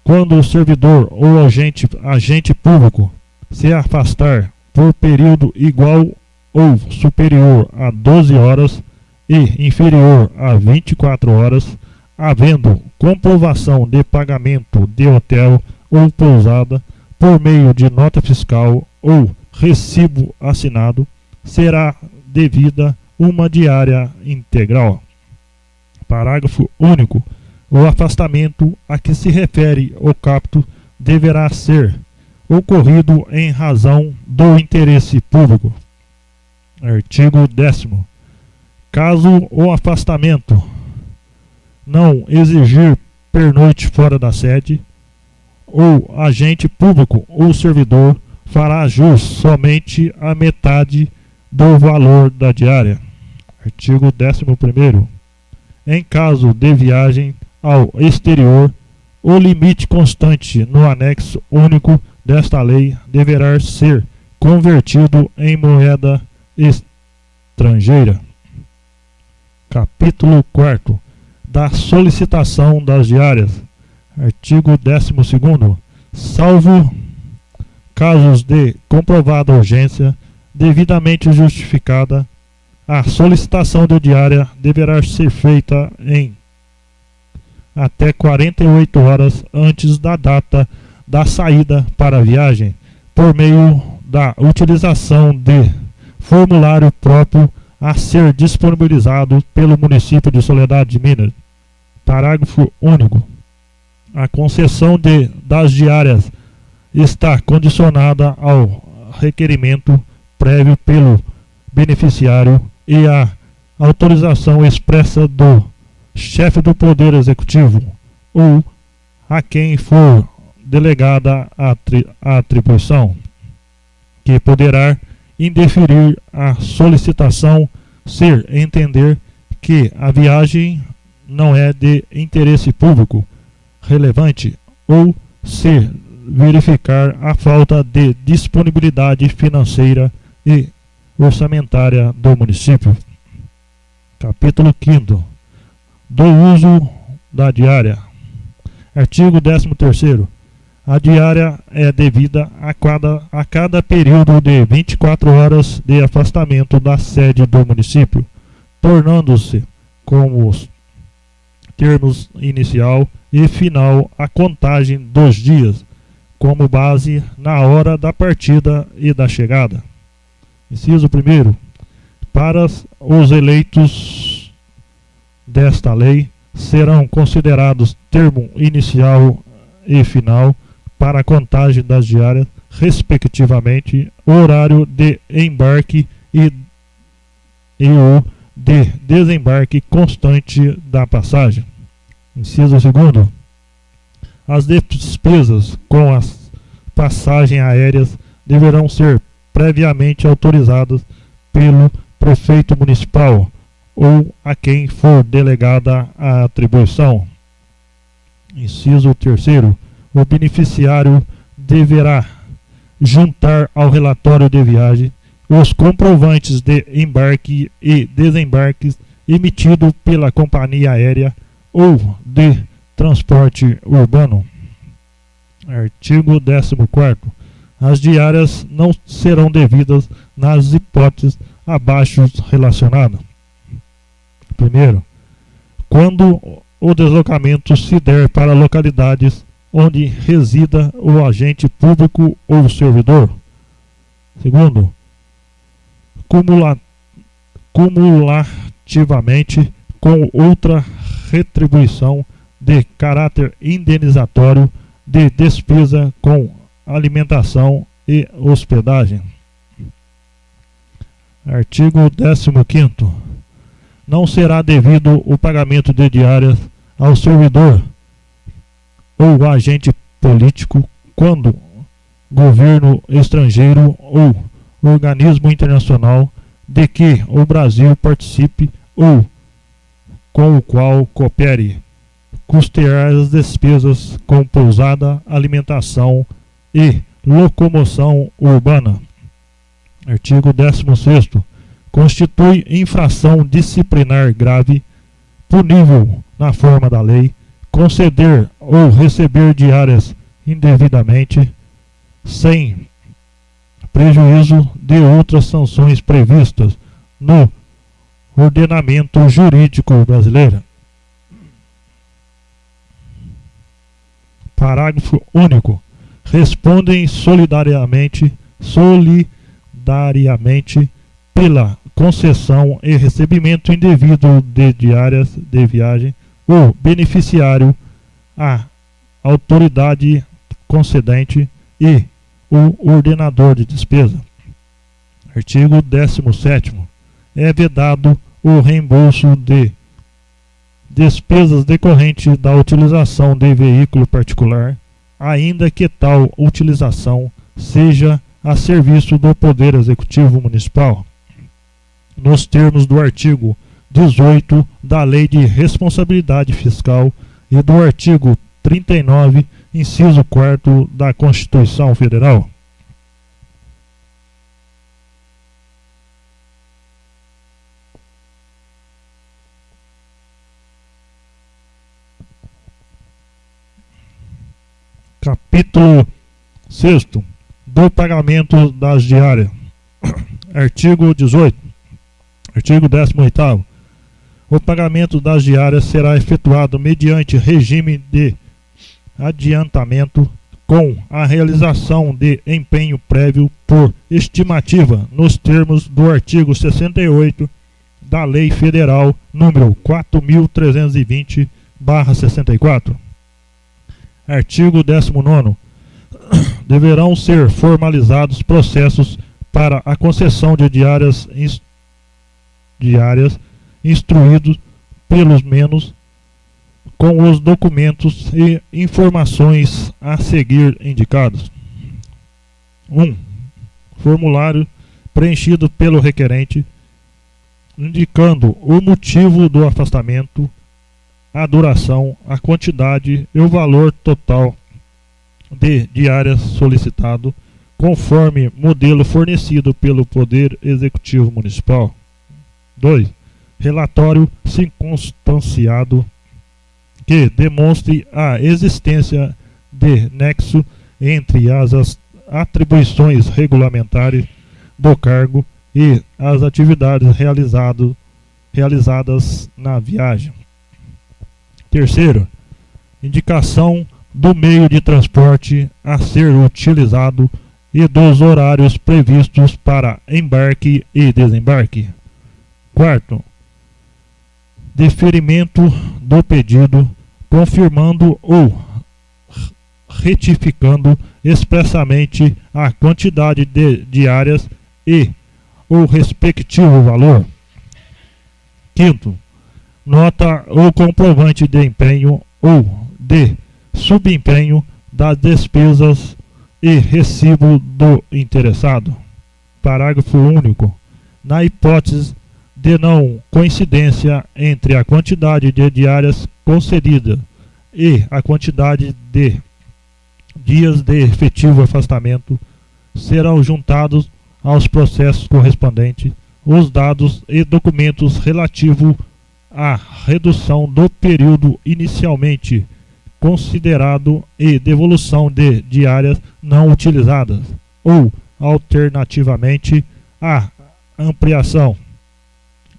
Quando o servidor ou agente público se afastar por período igual ou superior a 12 horas e inferior a 24 horas, havendo comprovação de pagamento de hotel ou pousada por meio de nota fiscal ou recibo assinado, será devida uma diária integral. Parágrafo único. O afastamento a que se refere o caput deverá ser ocorrido em razão do interesse público. Artigo 10º. Caso o afastamento não exigir pernoite fora da sede, o agente público ou servidor fará jus somente a metade do valor da diária. Artigo 11º. Em caso de viagem ao exterior, o limite constante no anexo único desta lei deverá ser convertido em moeda estrangeira. Capítulo 4º. Da solicitação das diárias. Artigo 12º. Salvo casos de comprovada urgência devidamente justificada, a solicitação de diária deverá ser feita em até 48 horas antes da data da saída para a viagem, por meio da utilização de formulário próprio a ser disponibilizado pelo município de Soledade de Minas. Parágrafo único. A concessão das diárias está condicionada ao requerimento prévio pelo beneficiário e à autorização expressa do chefe do Poder Executivo ou a quem for delegada a atribuição, que poderá indeferir a solicitação se entender que a viagem não é de interesse público relevante ou se verificar a falta de disponibilidade financeira e orçamentária do município. Capítulo 5º. Do uso da diária. Artigo 13º. A diária é devida a cada período de 24 horas de afastamento da sede do município, tornando-se como os termos inicial e final a contagem dos dias, como base na hora da partida e da chegada. Inciso 1º. Para os eleitos desta lei, serão considerados termo inicial e final para a contagem das diárias, respectivamente, o horário de embarque e o de desembarque constante da passagem. Inciso 2º. As despesas com as passagens aéreas deverão ser previamente autorizadas pelo prefeito municipal ou a quem for delegada a atribuição. Inciso 3º. O beneficiário deverá juntar ao relatório de viagem os comprovantes de embarque e desembarques emitidos pela companhia aérea ou de transporte urbano. Artigo 14º. As diárias não serão devidas nas hipóteses abaixo relacionadas. Primeiro, quando o deslocamento se der para localidades onde resida o agente público ou servidor. Segundo, cumulativamente com outra retribuição de caráter indenizatório de despesa com alimentação e hospedagem. Artigo 15º. Não será devido o pagamento de diárias ao servidor ou agente político quando governo estrangeiro ou organismo internacional de que o Brasil participe ou com o qual coopere, custear as despesas com pousada, alimentação e locomoção urbana. Artigo 16º. Constitui infração disciplinar grave, punível na forma da lei, conceder ou receber diárias indevidamente, sem prejuízo de outras sanções previstas no ordenamento jurídico brasileiro. Parágrafo único. Respondem solidariamente pela concessão e recebimento indevido de diárias de viagem o beneficiário, a autoridade concedente e o ordenador de despesa. Artigo 17º. É vedado o reembolso de despesas decorrentes da utilização de veículo particular, ainda que tal utilização seja a serviço do Poder Executivo Municipal, nos termos do artigo 18 da Lei de Responsabilidade Fiscal e do artigo 39, inciso 4º da Constituição Federal. Capítulo 6º. Do pagamento das diárias. Artigo 18. Artigo 18º. O pagamento das diárias será efetuado mediante regime de adiantamento com a realização de empenho prévio por estimativa nos termos do artigo 68 da Lei Federal número 4.320/64. Artigo 19º. Deverão ser formalizados processos para a concessão de diárias instruídos pelos menos com os documentos e informações a seguir indicados. 1. Formulário preenchido pelo requerente, indicando o motivo do afastamento, a duração, a quantidade e o valor total de diárias solicitado, conforme modelo fornecido pelo Poder Executivo Municipal. 2. Relatório circunstanciado que demonstre a existência de nexo entre as atribuições regulamentares do cargo e as atividades realizadas na viagem. 3. Indicação do meio de transporte a ser utilizado e dos horários previstos para embarque e desembarque. 4. Deferimento do pedido, confirmando ou retificando expressamente a quantidade de diárias e o respectivo valor. 5. Nota ou comprovante de empenho ou de subempenho das despesas e recibo do interessado. Parágrafo único. Na hipótese de não coincidência entre a quantidade de diárias concedida e a quantidade de dias de efetivo afastamento, serão juntados aos processos correspondentes os dados e documentos relativos à redução do período inicialmente considerado e devolução de diárias não utilizadas, ou, alternativamente, a ampliação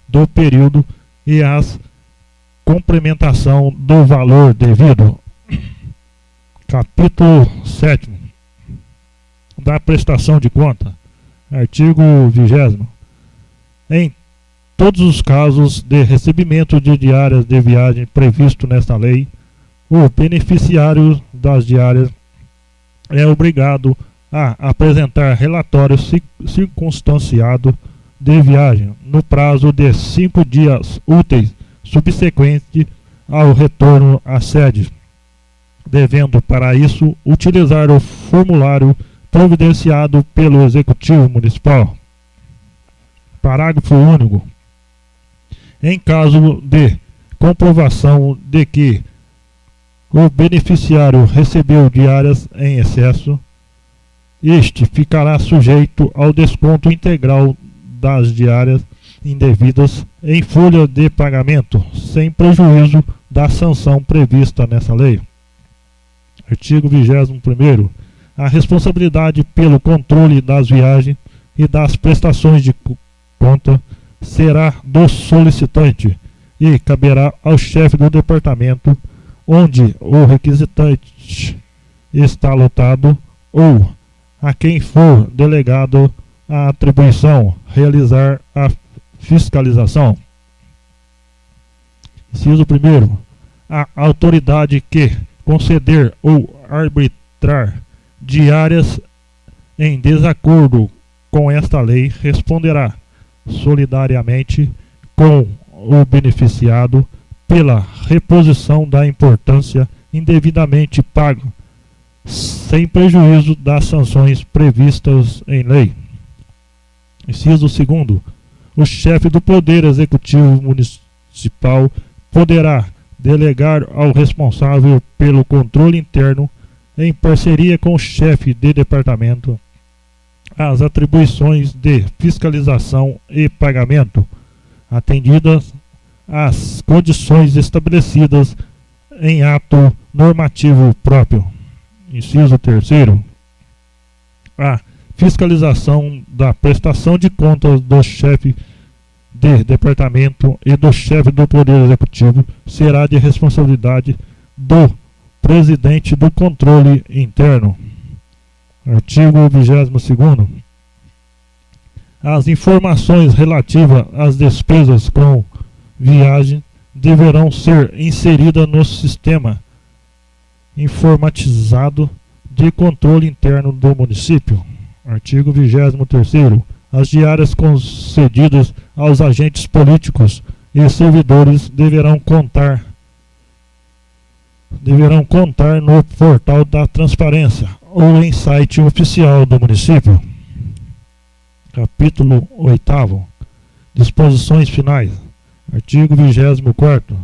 do período e a complementação do valor devido. Capítulo 7º da prestação de conta. Artigo 20º. Em todos os casos de recebimento de diárias de viagem previsto nesta lei, o beneficiário das diárias é obrigado a apresentar relatório circunstanciado de viagem no prazo de 5 dias úteis subsequente ao retorno à sede, devendo para isso utilizar o formulário providenciado pelo Executivo Municipal. Parágrafo único. Em caso de comprovação de que o beneficiário recebeu diárias em excesso, este ficará sujeito ao desconto integral das diárias indevidas em folha de pagamento, sem prejuízo da sanção prevista nessa lei. Artigo 21º. A responsabilidade pelo controle das viagens e das prestações de conta será do solicitante e caberá ao chefe do departamento onde o requisitante está lotado ou a quem for delegado a atribuição realizar a fiscalização. Inciso 1º. A autoridade que conceder ou arbitrar diárias em desacordo com esta lei responderá solidariamente com o beneficiado pela reposição da importância indevidamente paga, sem prejuízo das sanções previstas em lei. Inciso 2º. O chefe do Poder Executivo Municipal poderá delegar ao responsável pelo controle interno, em parceria com o chefe de departamento, as atribuições de fiscalização e pagamento, atendidas as condições estabelecidas em ato normativo próprio. Inciso 3º. A fiscalização da prestação de contas do chefe de departamento e do chefe do Poder Executivo será de responsabilidade do presidente do controle interno. Artigo 22º. As informações relativas às despesas com viagem deverão ser inseridas no sistema informatizado de controle interno do município. Artigo 23º. As diárias concedidas aos agentes políticos e servidores deverão contar no portal da transparência ou em site oficial do município. Capítulo 8º. Disposições finais. Artigo 24º.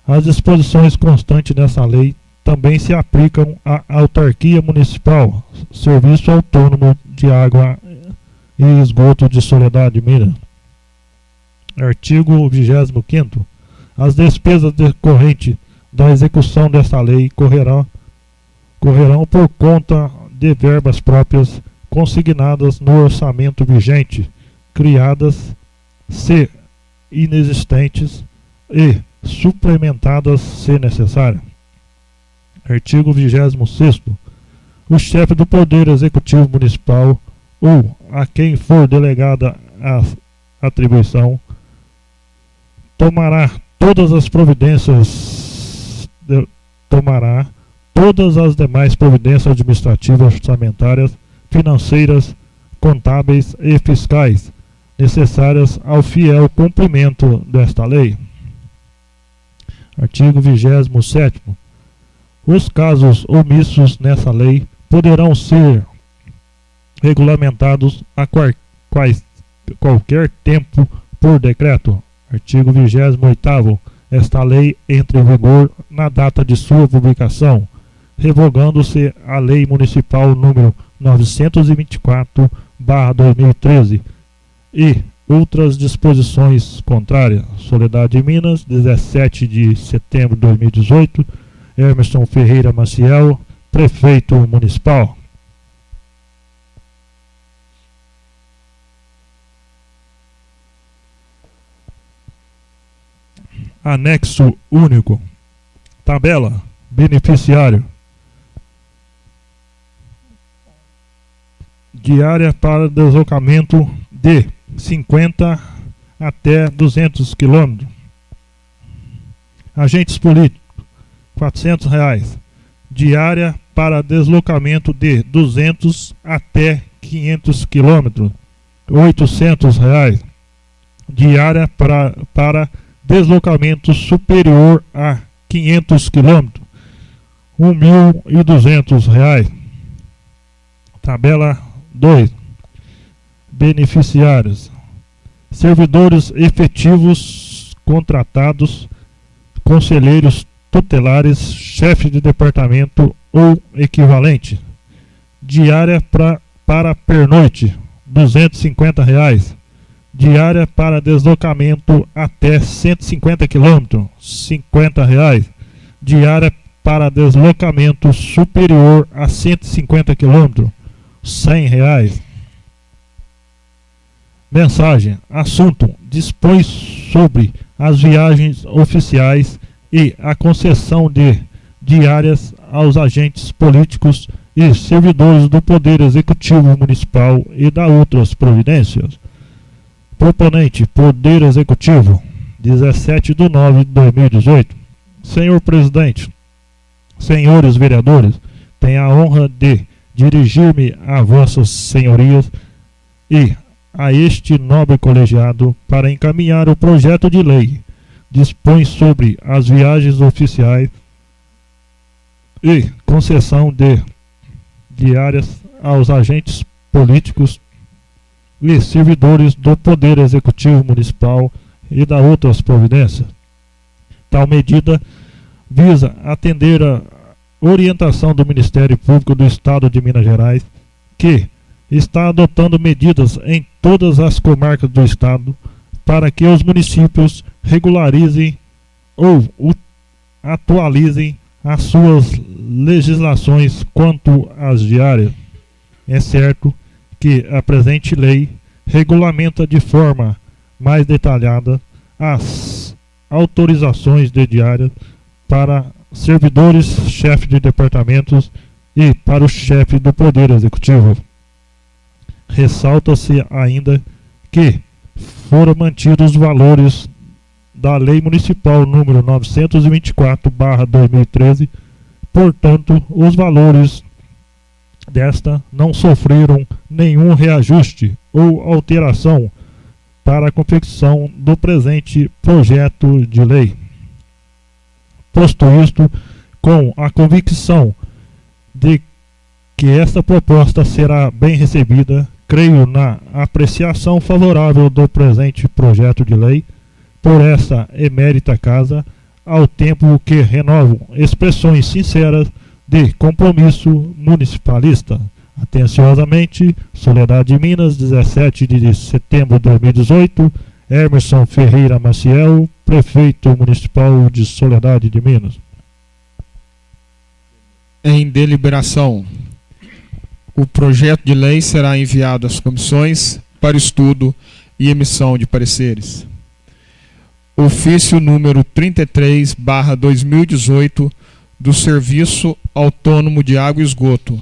As disposições constantes nessa lei também se aplicam à autarquia municipal, Serviço Autônomo de Água e Esgoto de Soledade Minas. Artigo 25º. As despesas decorrentes da execução desta lei correrão por conta de verbas próprias consignadas no orçamento vigente, criadas, se inexistentes, e suplementadas se necessário. Artigo 26º. O chefe do Poder Executivo Municipal ou a quem for delegada a atribuição tomará todas as demais providências administrativas, orçamentárias, financeiras, contábeis e fiscais necessárias ao fiel cumprimento desta lei. Artigo 27º. Os casos omissos nessa lei poderão ser regulamentados a qualquer tempo por decreto. Artigo 28º. Esta lei entra em vigor na data de sua publicação, revogando-se a Lei Municipal número 924/2013 e outras disposições contrárias. Soledade de Minas, 17 de setembro de 2018. Emerson Ferreira Maciel, Prefeito Municipal. Anexo único. Tabela. Beneficiário. Diária para deslocamento de 50 até 200 km. Agentes políticos, R$ 400. Diária para deslocamento de 200 até 500 km, R$ 800. Diária para deslocamento superior a 500 km, R$ 1.200. Tabela 2. Beneficiários: servidores efetivos contratados, conselheiros tutelares, chefe de departamento ou equivalente. Diária para pernoite, R$ 250. Diária para deslocamento até 150 km, R$ 50. Diária para deslocamento superior a 150 km, R$ 100. Mensagem: assunto: dispõe sobre as viagens oficiais e a concessão de diárias aos agentes políticos e servidores do Poder Executivo Municipal e da outras providências. Proponente: Poder Executivo, 17/9/2018. Senhor Presidente, senhores vereadores, tenho a honra de dirigir-me a vossas senhorias e a este nobre colegiado para encaminhar o projeto de lei dispõe sobre as viagens oficiais e concessão de diárias aos agentes políticos e servidores do Poder Executivo Municipal e da outras providências. Tal medida visa atender a orientação do Ministério Público do Estado de Minas Gerais, que está adotando medidas em todas as comarcas do Estado para que os municípios regularizem ou atualizem as suas legislações quanto às diárias. É certo que a presente lei regulamenta de forma mais detalhada as autorizações de diárias para servidores, chefes de departamentos e para o chefe do Poder Executivo. Ressalta-se ainda que foram mantidos os valores da Lei Municipal número 924/2013, portanto, os valores desta não sofreram nenhum reajuste ou alteração para a confecção do presente projeto de lei. Posto isto, com a convicção de que esta proposta será bem recebida, creio na apreciação favorável do presente projeto de lei por essa emérita casa, ao tempo que renovo expressões sinceras de compromisso municipalista. Atenciosamente, Soledade de Minas, 17 de setembro de 2018, Emerson Ferreira Maciel, Prefeito Municipal de Soledade de Minas. Em deliberação, o projeto de lei será enviado às comissões para estudo e emissão de pareceres. Ofício número 33/2018 do Serviço Autônomo de Água e Esgoto.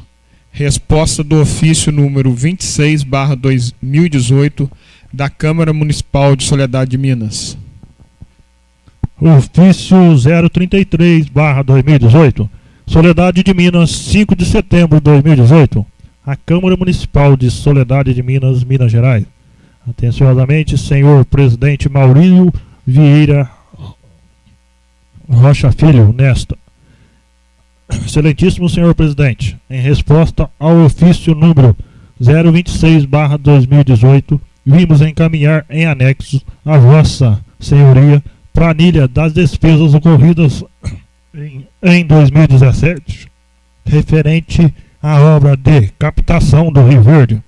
Resposta do ofício número 26/2018 da Câmara Municipal de Soledade de Minas. Ofício 033/2018. Soledade de Minas, 5 de setembro de 2018. A Câmara Municipal de Soledade de Minas, Minas Gerais. Atenciosamente, senhor presidente Maurílio Vieira Rocha Filho, nesta. Excelentíssimo senhor presidente, em resposta ao ofício número 026/2018, vimos encaminhar em anexo a vossa senhoria planilha das despesas ocorridas em 2017, referente à obra de captação do Rio Verde,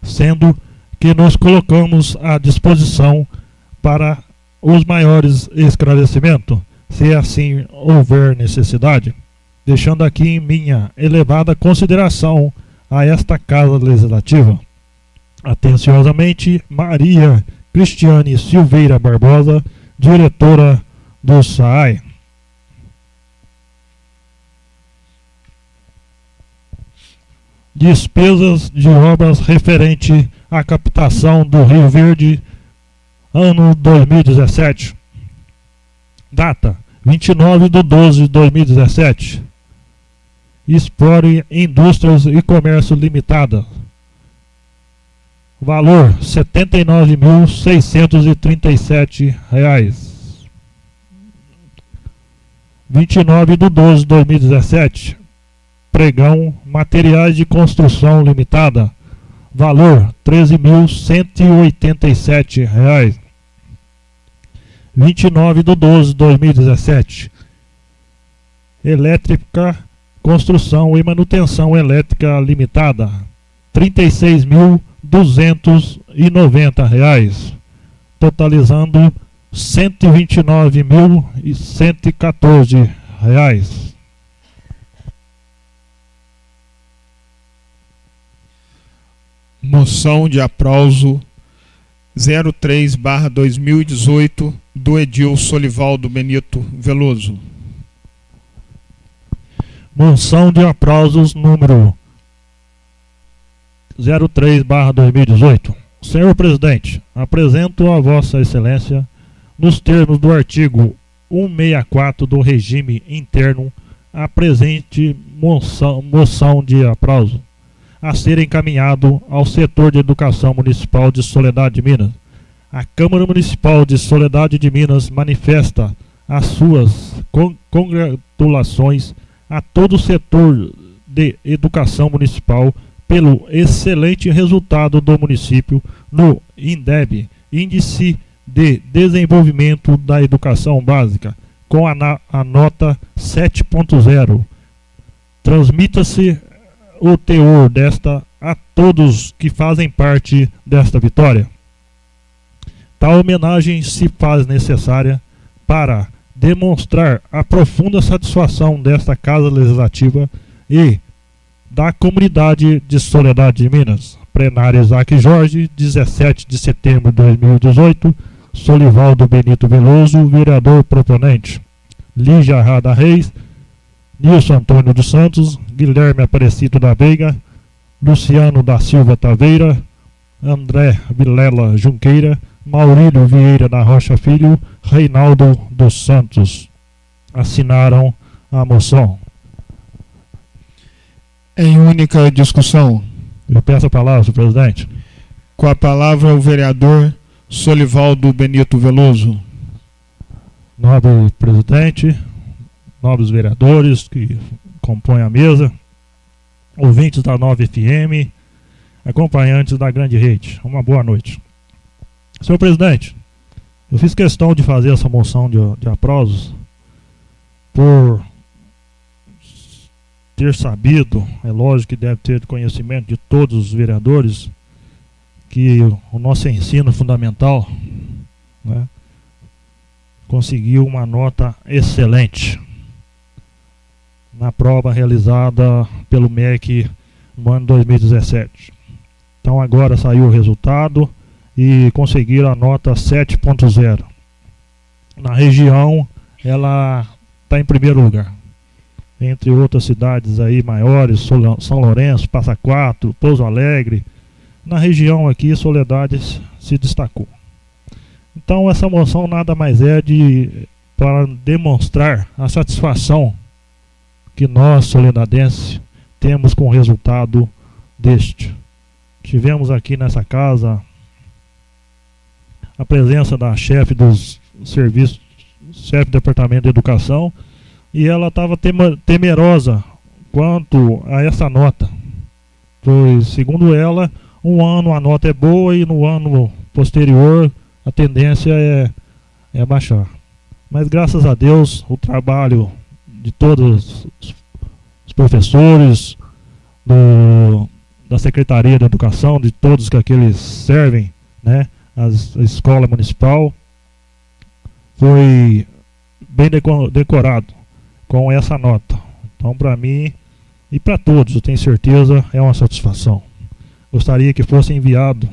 sendo que nos colocamos à disposição para os maiores esclarecimentos, se assim houver necessidade, deixando aqui minha elevada consideração a esta Casa Legislativa. Atenciosamente, Maria Cristiane Silveira Barbosa, diretora do SAAI. Despesas de obras referente à captação do Rio Verde ano 2017. Data 29/12/2017. Explore Indústrias e Comércio Limitada. Valor R$ 79.637. 29/12/2017. Pregão Materiais de Construção Limitada. Valor R$ 13.187. 29/12/2017. Elétrica, Construção e Manutenção Elétrica Limitada. R$ 36.290, totalizando R$ 129.114. Moção de aplauso 03/2018 do Edil Solivaldo Benito Veloso. Moção de aplausos número 03/2018. Senhor Presidente, apresento a Vossa Excelência, nos termos do artigo 164 do regime interno, a presente moção de aplauso a ser encaminhado ao setor de educação municipal de Soledade de Minas. A Câmara Municipal de Soledade de Minas manifesta as suas congratulações a todo o setor de educação municipal pelo excelente resultado do município no INDEB, Índice de Desenvolvimento da Educação Básica, com a nota 7.0. Transmita-se o teor desta a todos que fazem parte desta vitória. Tal homenagem se faz necessária para demonstrar a profunda satisfação desta Casa Legislativa e da comunidade de Soledade de Minas. Plenário Isaac Jorge, 17 de setembro de 2018. Solivaldo Benito Veloso, vereador proponente. Lígia Rada Reis, Nilson Antônio dos Santos, Guilherme Aparecido da Veiga, Luciano da Silva Taveira, André Vilela Junqueira, Maurílio Vieira da Rocha Filho, Reinaldo dos Santos. Assinaram a moção. Em única discussão. Eu peço a palavra, senhor presidente. Com a palavra o vereador Solivaldo Benito Veloso. Nobre presidente, nobres vereadores que compõem a mesa, ouvintes da 9 FM, acompanhantes da grande rede, uma boa noite. Senhor presidente, eu fiz questão de fazer essa moção de aplausos por ter sabido, é lógico que deve ter conhecimento de todos os vereadores, que o nosso ensino fundamental, né, conseguiu uma nota excelente na prova realizada pelo MEC no ano 2017. Então agora saiu o resultado e conseguiram a nota 7.0. Na região ela está em primeiro lugar, entre outras cidades aí maiores, São Lourenço, Passa Quatro, Pouso Alegre. Na região aqui, Soledade se destacou. Então essa moção nada mais é para demonstrar a satisfação que nós, soledadenses, temos com o resultado deste. Tivemos aqui nessa casa a presença da chefe dos serviços, chefe do Departamento de Educação, e ela estava temerosa quanto a essa nota, pois, segundo ela, um ano a nota é boa e no ano posterior a tendência é baixar. Mas graças a Deus o trabalho de todos os professores, da Secretaria de Educação, de todos que aqueles servem, né, a escola municipal, foi bem decorado com essa nota. Então, para mim e para todos, eu tenho certeza, é uma satisfação. Gostaria que fosse enviado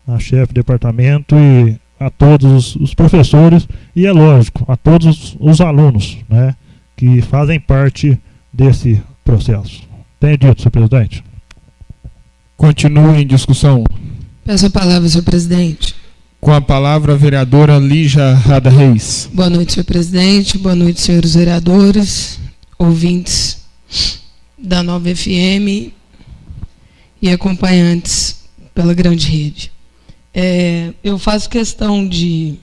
a chefe de departamento e a todos os professores e, é lógico, a todos os alunos, né, que fazem parte desse processo. Tenho dito, senhor presidente. Continue em discussão. Peço a palavra, senhor presidente. Com a palavra a vereadora Lígia Rada Reis. Boa noite, senhor presidente. Boa noite, senhores vereadores, ouvintes da Nova FM e acompanhantes pela grande rede. Eu faço questão de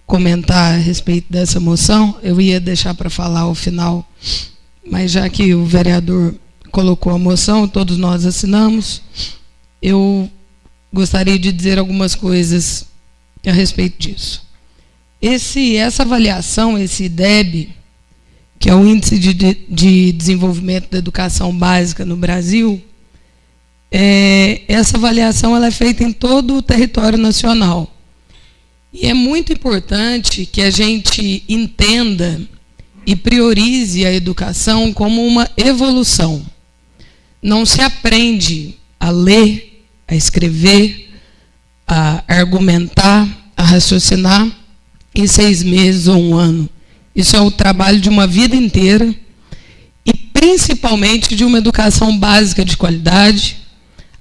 comentar a respeito dessa moção. Eu ia deixar para falar ao final, mas já que o vereador colocou a moção, todos nós assinamos, eu gostaria de dizer algumas coisas a respeito disso. Essa avaliação, esse IDEB, que é o Índice de Desenvolvimento da Educação Básica no Brasil, essa avaliação ela é feita em todo o território nacional. E é muito importante que a gente entenda e priorize a educação como uma evolução. Não se aprende a ler, a escrever, a argumentar, a raciocinar em 6 meses ou 1 ano. Isso é o trabalho de uma vida inteira e principalmente de uma educação básica de qualidade,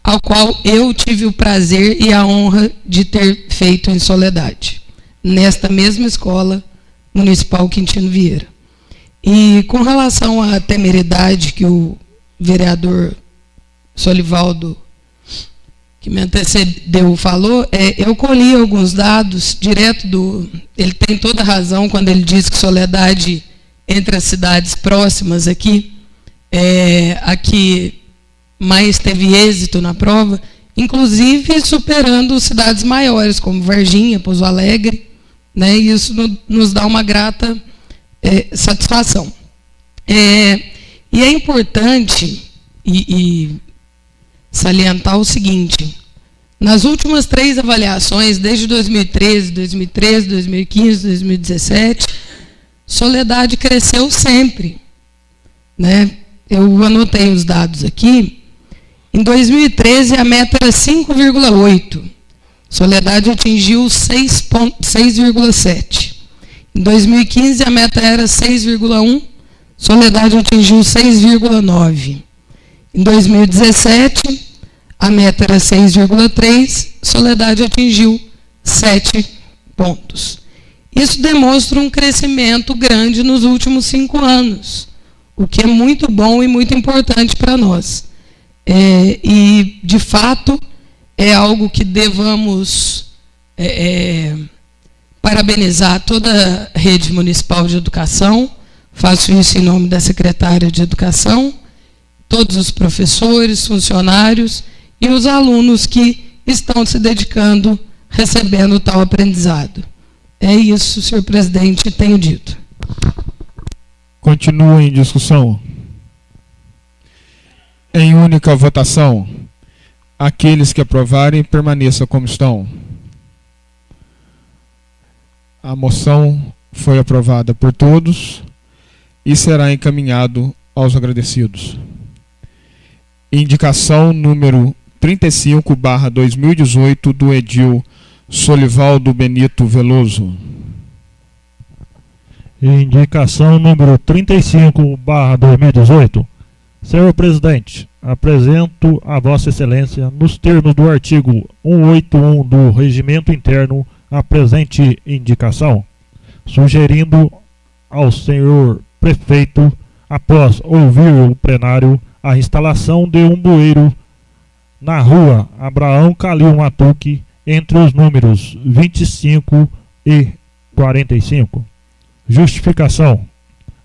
ao qual eu tive o prazer e a honra de ter feito em Soledade, nesta mesma escola municipal Quintino Vieira. E com relação à temeridade que o vereador Solivaldo, que me antecedeu, falou, eu colhi alguns dados direto ele tem toda a razão quando ele diz que Soledade, entre as cidades próximas aqui, a que mais teve êxito na prova, inclusive superando cidades maiores, como Varginha, Pouso Alegre, né? E isso nos dá uma grata satisfação. E é importante salientar o seguinte: nas últimas 3 avaliações, desde 2013, 2015, 2017, Soledade cresceu sempre, né? Eu anotei os dados aqui. Em 2013, a meta era 5,8. Soledade atingiu 6,7. Em 2015, a meta era 6,1. Soledade atingiu 6,9. Em 2017, a meta era 6,3. Soledade atingiu 7 pontos. Isso demonstra um crescimento grande nos últimos 5 anos, o que é muito bom e muito importante para nós. E, de fato, é algo que devamos parabenizar toda a rede municipal de educação. Faço isso em nome da secretária de Educação, todos os professores, funcionários e os alunos que estão se dedicando, recebendo tal aprendizado. É isso, senhor presidente, tenho dito. Continua em discussão. Em única votação, aqueles que aprovarem, permaneçam como estão. A moção foi aprovada por todos e será encaminhado aos agradecidos. Indicação número 35/2018 do edil Solivaldo Benito Veloso. Indicação número 35/2018. Senhor presidente, apresento a Vossa Excelência, nos termos do artigo 181 do Regimento Interno, a presente indicação, sugerindo ao senhor prefeito, após ouvir o plenário, a instalação de um bueiro na rua Abraão Calil Matuque, entre os números 25 e 45. Justificação.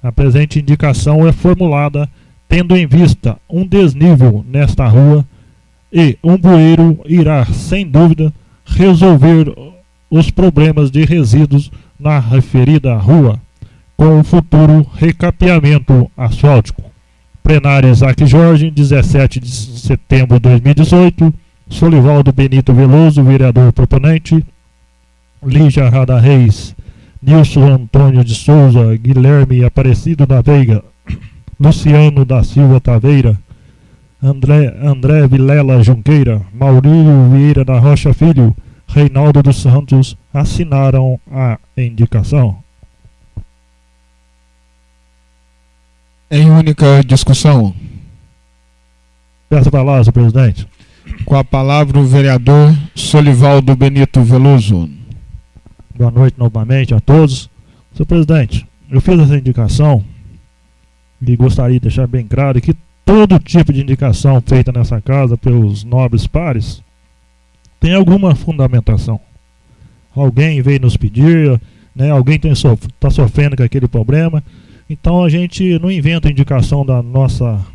A presente indicação é formulada tendo em vista um desnível nesta rua e um bueiro irá, sem dúvida, resolver os problemas de resíduos na referida rua, com o futuro recapeamento asfáltico. Plenário Isaac Jorge, 17 de setembro de 2018. Solivaldo Benito Veloso, vereador proponente. Lígia Rada Reis, Nilson Antônio de Souza, Guilherme Aparecido da Veiga, Luciano da Silva Taveira, André Vilela Junqueira, Maurílio Vieira da Rocha Filho, Reinaldo dos Santos assinaram a indicação. Em única discussão. Peço a palavra, senhor presidente. Com a palavra o vereador Solivaldo Benito Veloso. Boa noite novamente a todos. Senhor presidente, eu fiz essa indicação e gostaria de deixar bem claro que todo tipo de indicação feita nessa casa pelos nobres pares tem alguma fundamentação. Alguém veio nos pedir, né, alguém está sofrendo com aquele problema, então a gente não inventa indicação da nossa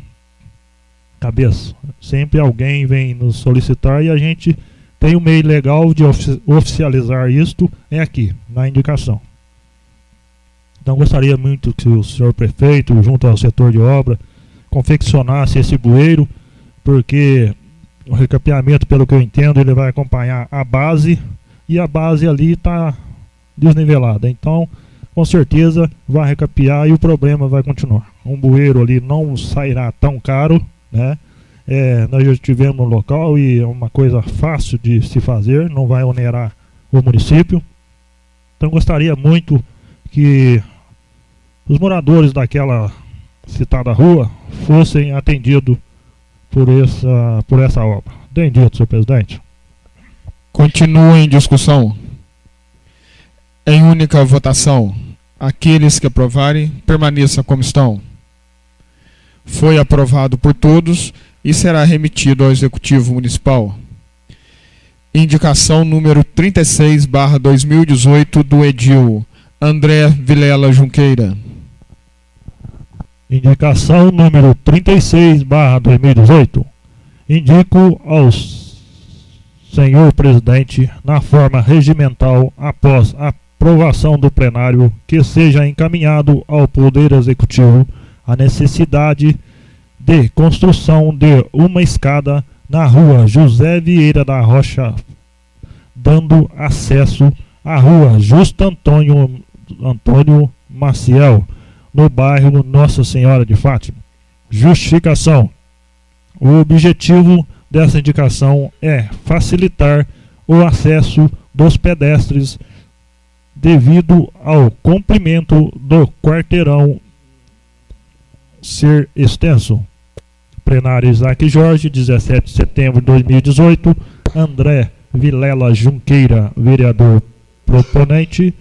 cabeça. Sempre alguém vem nos solicitar e a gente tem um meio legal de oficializar isto aqui, na indicação. Então gostaria muito que o senhor prefeito, junto ao setor de obra, confeccionasse esse bueiro, porque o recapeamento, pelo que eu entendo, ele vai acompanhar a base, e a base ali está desnivelada. Então, com certeza, vai recapear e o problema vai continuar. Um bueiro ali não sairá tão caro, né? Nós já estivemos no local e é uma coisa fácil de se fazer, não vai onerar o município. Então, gostaria muito que os moradores daquela citada rua fossem atendidos por essa obra. Entendido, senhor presidente? Continua em discussão. Em única votação, aqueles que aprovarem, permaneçam como estão. Foi aprovado por todos e será remetido ao Executivo Municipal. Indicação número 36/2018 do edil André Vilela Junqueira. Indicação número 36/2018. Indico ao senhor presidente, na forma regimental, após a aprovação do plenário, que seja encaminhado ao Poder Executivo a necessidade de construção de uma escada na rua José Vieira da Rocha, dando acesso à rua Justo Antônio Maciel, no bairro Nossa Senhora de Fátima. Justificação. O objetivo dessa indicação é facilitar o acesso dos pedestres devido ao comprimento do quarteirão ser extenso. Plenário Isaac Jorge, 17 de setembro de 2018. André Vilela Junqueira, vereador proponente.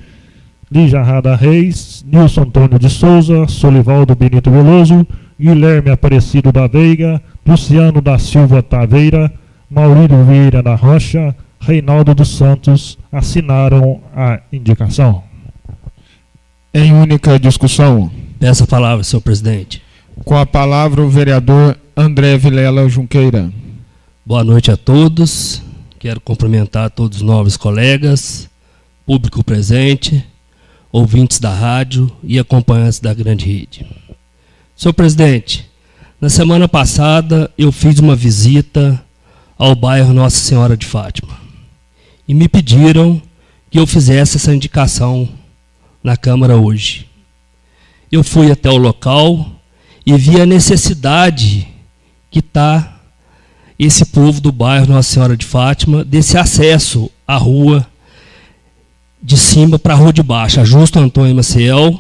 Lígia Rada Reis, Nilson Antônio de Souza, Solivaldo Benito Veloso, Guilherme Aparecido da Veiga, Luciano da Silva Taveira, Maurílio Vieira da Rocha, Reinaldo dos Santos assinaram a indicação. Em única discussão. Peço a palavra, senhor presidente. Com a palavra o vereador André Vilela Junqueira. Boa noite a todos. Quero cumprimentar todos os novos colegas, público presente, ouvintes da rádio e acompanhantes da grande rede. Senhor presidente, na semana passada eu fiz uma visita ao bairro Nossa Senhora de Fátima e me pediram que eu fizesse essa indicação na Câmara hoje. Eu fui até o local e vi a necessidade que está esse povo do bairro Nossa Senhora de Fátima desse acesso à rua de cima para a rua de baixo, a Justo Antônio Maciel,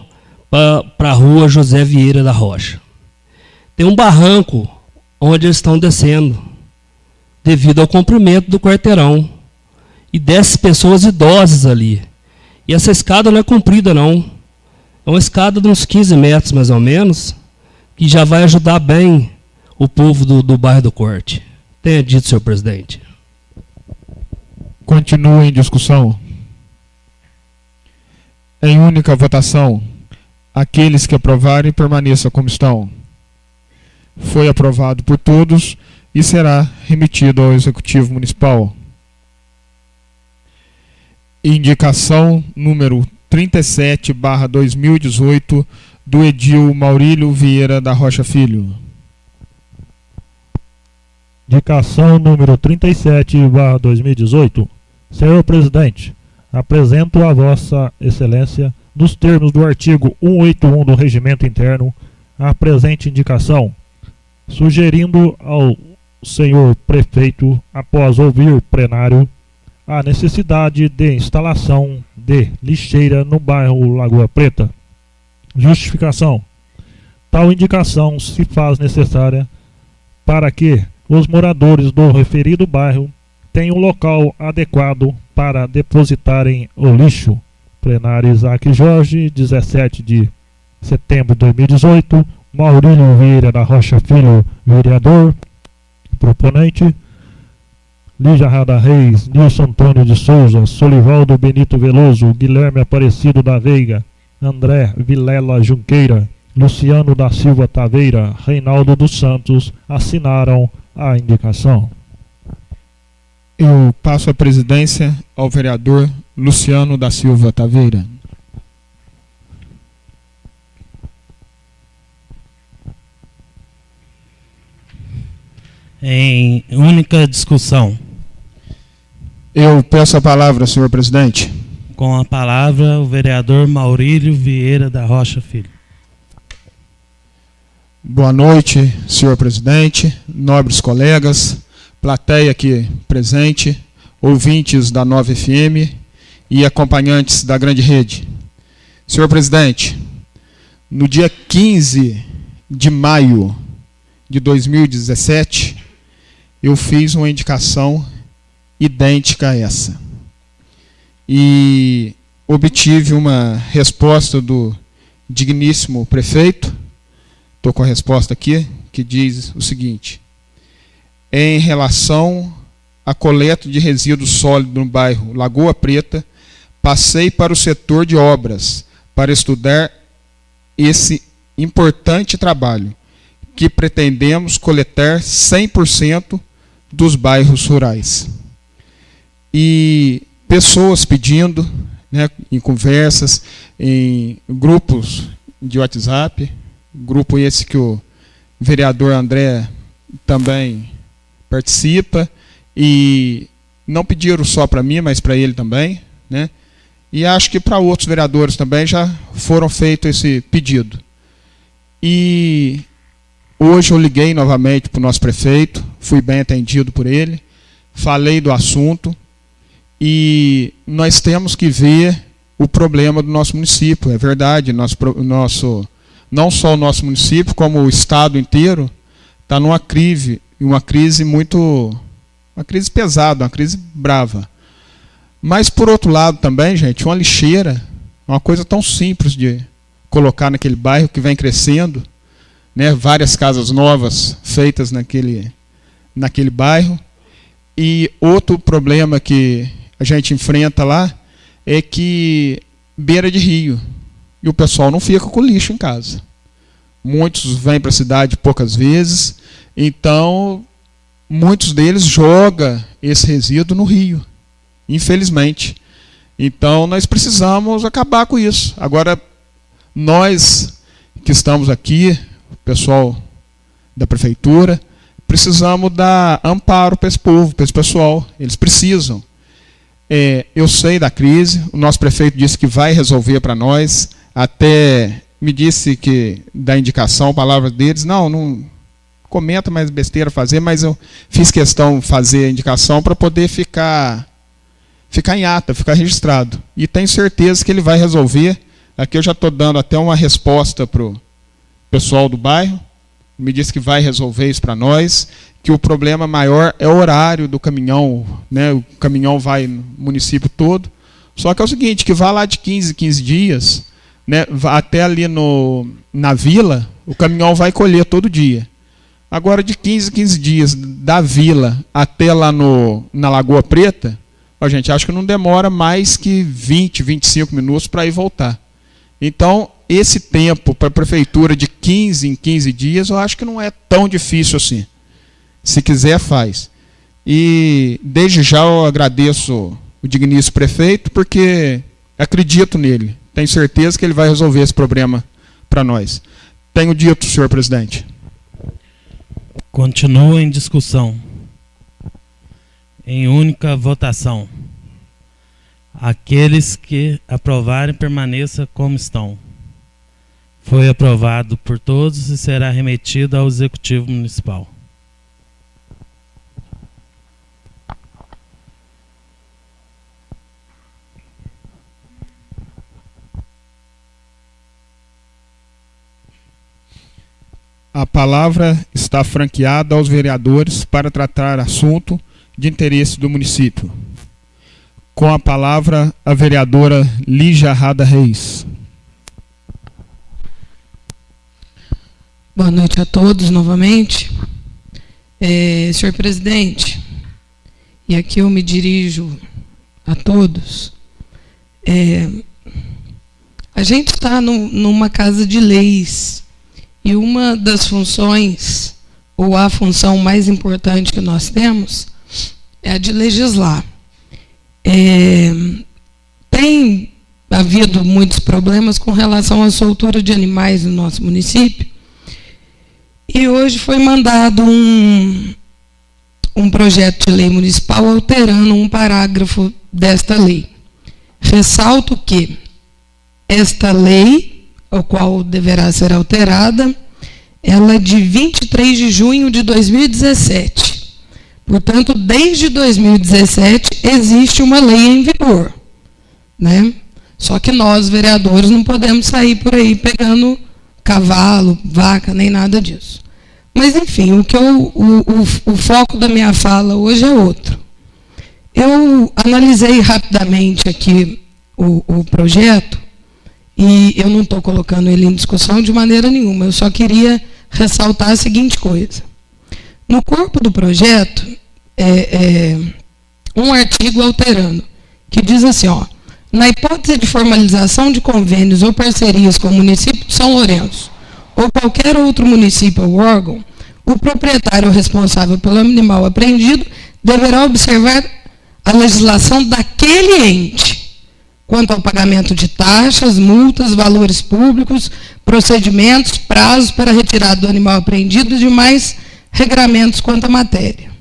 para a rua José Vieira da Rocha. Tem um barranco onde eles estão descendo, devido ao comprimento do quarteirão. E desce pessoas idosas ali. E essa escada não é comprida, não. É uma escada de uns 15 metros, mais ou menos, que já vai ajudar bem o povo do bairro do Corte. Tenha dito, senhor presidente. Continua em discussão. Em única votação, aqueles que aprovarem permaneçam como estão. Foi aprovado por todos e será remetido ao Executivo Municipal. Indicação número 37/2018 do edil Maurílio Vieira da Rocha Filho. Indicação número 37/2018. Senhor presidente, apresento a Vossa Excelência, nos termos do artigo 181 do Regimento Interno, a presente indicação, sugerindo ao senhor prefeito, após ouvir o plenário, a necessidade de instalação de lixeira no bairro Lagoa Preta. Justificação. Tal indicação se faz necessária para que os moradores do referido bairro têm um local adequado para depositarem o lixo. Plenário Isaac Jorge, 17 de setembro de 2018. Maurílio Vieira da Rocha Filho, vereador. Proponente. Lígia Rada Reis, Nilson Antônio de Souza, Solivaldo Benito Veloso, Guilherme Aparecido da Veiga, André Vilela Junqueira, Luciano da Silva Taveira, Reinaldo dos Santos assinaram a indicação. Eu passo a presidência ao vereador Luciano da Silva Taveira. Em única discussão. Eu peço a palavra, senhor presidente. Com a palavra, o vereador Maurílio Vieira da Rocha Filho. Boa noite, senhor presidente, nobres colegas, plateia aqui presente, ouvintes da 9 FM e acompanhantes da grande rede. Senhor presidente, no dia 15 de maio de 2017, eu fiz uma indicação idêntica a essa. E obtive uma resposta do digníssimo prefeito. Estou com a resposta aqui, que diz o seguinte: em relação à coleta de resíduos sólidos no bairro Lagoa Preta, passei para o setor de obras para estudar esse importante trabalho, que pretendemos coletar 100% dos bairros rurais. E pessoas pedindo, né, em conversas, em grupos de WhatsApp, grupo esse que o vereador André também participa, e não pediram só para mim, mas para ele também, né? E acho que para outros vereadores também já foram feito esse pedido. E hoje eu liguei novamente para o nosso prefeito, fui bem atendido por ele, falei do assunto, e nós temos que ver o problema do nosso município. É verdade, não só o nosso município, como o estado inteiro está numa crise pesada, uma crise brava. Mas, por outro lado também, gente, uma lixeira, uma coisa tão simples de colocar naquele bairro que vem crescendo, né, várias casas novas feitas naquele bairro. E outro problema que a gente enfrenta lá é que beira de rio, e o pessoal não fica com lixo em casa. Muitos vêm para a cidade poucas vezes, então muitos deles jogam esse resíduo no rio, infelizmente. Então nós precisamos acabar com isso. Agora, nós que estamos aqui, o pessoal da prefeitura, precisamos dar amparo para esse povo, para esse pessoal. Eles precisam. Eu sei da crise, o nosso prefeito disse que vai resolver para nós, até me disse que da indicação, palavras deles, não comenta mais besteira fazer, mas eu fiz questão de fazer a indicação para poder ficar em ata, ficar registrado. E tenho certeza que ele vai resolver. Aqui eu já estou dando até uma resposta para o pessoal do bairro, me disse que vai resolver isso para nós, que o problema maior é o horário do caminhão, né? O caminhão vai no município todo. Só que é o seguinte, que vai lá de 15 dias, né? Até ali na vila, o caminhão vai colher todo dia. Agora, de 15 dias da vila até lá na Lagoa Preta, a gente acha que não demora mais que 20, 25 minutos para ir voltar. Então, esse tempo para a prefeitura de 15 em 15 dias, eu acho que não é tão difícil assim. Se quiser, faz. E desde já eu agradeço o digníssimo prefeito, porque acredito nele. Tenho certeza que ele vai resolver esse problema para nós. Tenho dito, senhor presidente. Continua em discussão. Em única votação. Aqueles que aprovarem, permaneça como estão. Foi aprovado por todos e será remetido ao Executivo Municipal. A palavra está franqueada aos vereadores para tratar assunto de interesse do município. Com a palavra, a vereadora Lígia Rada Reis. Boa noite a todos novamente. Senhor presidente, e aqui eu me dirijo a todos. A gente está numa casa de leis e uma das funções, ou a função mais importante que nós temos, é a de legislar. Tem havido muitos problemas com relação à soltura de animais no nosso município. E hoje foi mandado um projeto de lei municipal alterando um parágrafo desta lei. Ressalto que esta lei, a qual deverá ser alterada, ela é de 23 de junho de 2017. Portanto, desde 2017 existe uma lei em vigor, né? Só que nós, vereadores, não podemos sair por aí pegando cavalo, vaca, nem nada disso. Mas, enfim, o foco da minha fala hoje é outro. Eu analisei rapidamente aqui o projeto e eu não estou colocando ele em discussão de maneira nenhuma. Eu só queria ressaltar a seguinte coisa. No corpo do projeto, um artigo alterando, que diz assim, na hipótese de formalização de convênios ou parcerias com o município de São Lourenço ou qualquer outro município ou órgão, o proprietário responsável pelo animal apreendido deverá observar a legislação daquele ente quanto ao pagamento de taxas, multas, valores públicos, procedimentos, prazos para retirada do animal apreendido e demais regramentos quanto à matéria.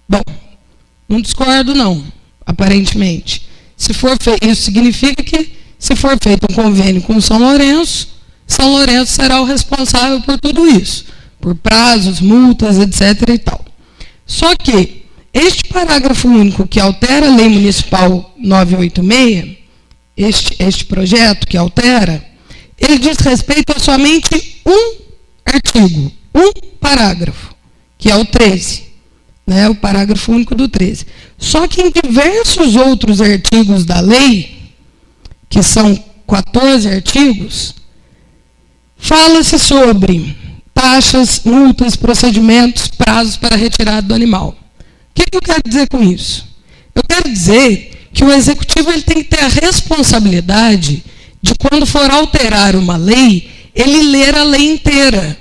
Bom, não discordo não, aparentemente. Se for feito, isso significa que, se for feito um convênio com São Lourenço será o responsável por tudo isso, por prazos, multas, etc. e tal. Só que este parágrafo único que altera a Lei Municipal 986, este projeto que altera, ele diz respeito a somente um artigo, um parágrafo, que é o 13. Né, o parágrafo único do 13. Só que em diversos outros artigos da lei, que são 14 artigos, fala-se sobre taxas, multas, procedimentos, prazos para retirada do animal. O que eu quero dizer com isso? Eu quero dizer que o executivo ele tem que ter a responsabilidade de, quando for alterar uma lei, ele ler a lei inteira.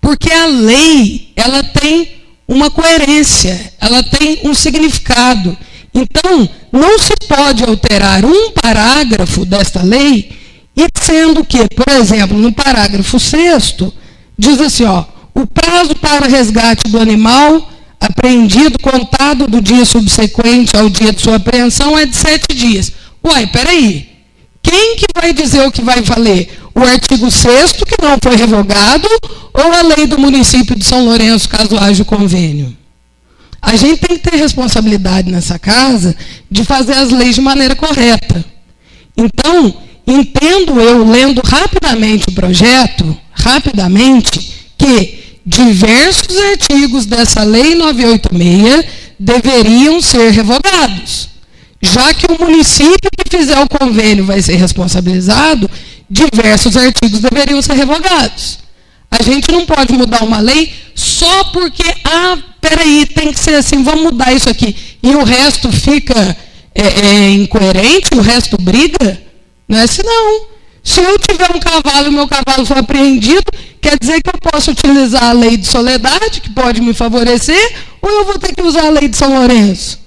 Porque a lei, ela tem uma coerência, ela tem um significado. Então, não se pode alterar um parágrafo desta lei, e sendo que, por exemplo, no parágrafo 6º, diz assim, o prazo para resgate do animal apreendido, contado do dia subsequente ao dia de sua apreensão, é de 7 dias. Uai, peraí, quem que vai dizer o que vai valer? O artigo 6º, que não foi revogado, ou a lei do município de São Lourenço, caso haja o convênio? A gente tem que ter responsabilidade nessa casa de fazer as leis de maneira correta. Então, entendo eu, lendo rapidamente o projeto, que diversos artigos dessa Lei 986 deveriam ser revogados. Já que o município que fizer o convênio vai ser responsabilizado, diversos artigos deveriam ser revogados. A gente não pode mudar uma lei só porque, peraí, tem que ser assim, vamos mudar isso aqui. E o resto fica incoerente, o resto briga. Não é assim, não. Se eu tiver um cavalo e o meu cavalo for apreendido, quer dizer que eu posso utilizar a lei de Soledade, que pode me favorecer, ou eu vou ter que usar a lei de São Lourenço?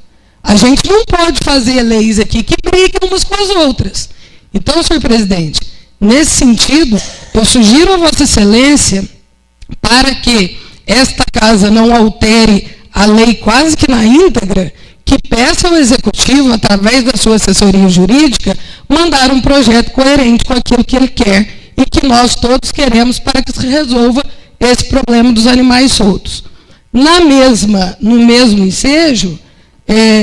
A gente não pode fazer leis aqui que briguem umas com as outras. Então, senhor presidente, nesse sentido, eu sugiro a Vossa Excelência, para que esta casa não altere a lei quase que na íntegra, que peça ao Executivo, através da sua assessoria jurídica, mandar um projeto coerente com aquilo que ele quer e que nós todos queremos para que se resolva esse problema dos animais soltos. No mesmo ensejo,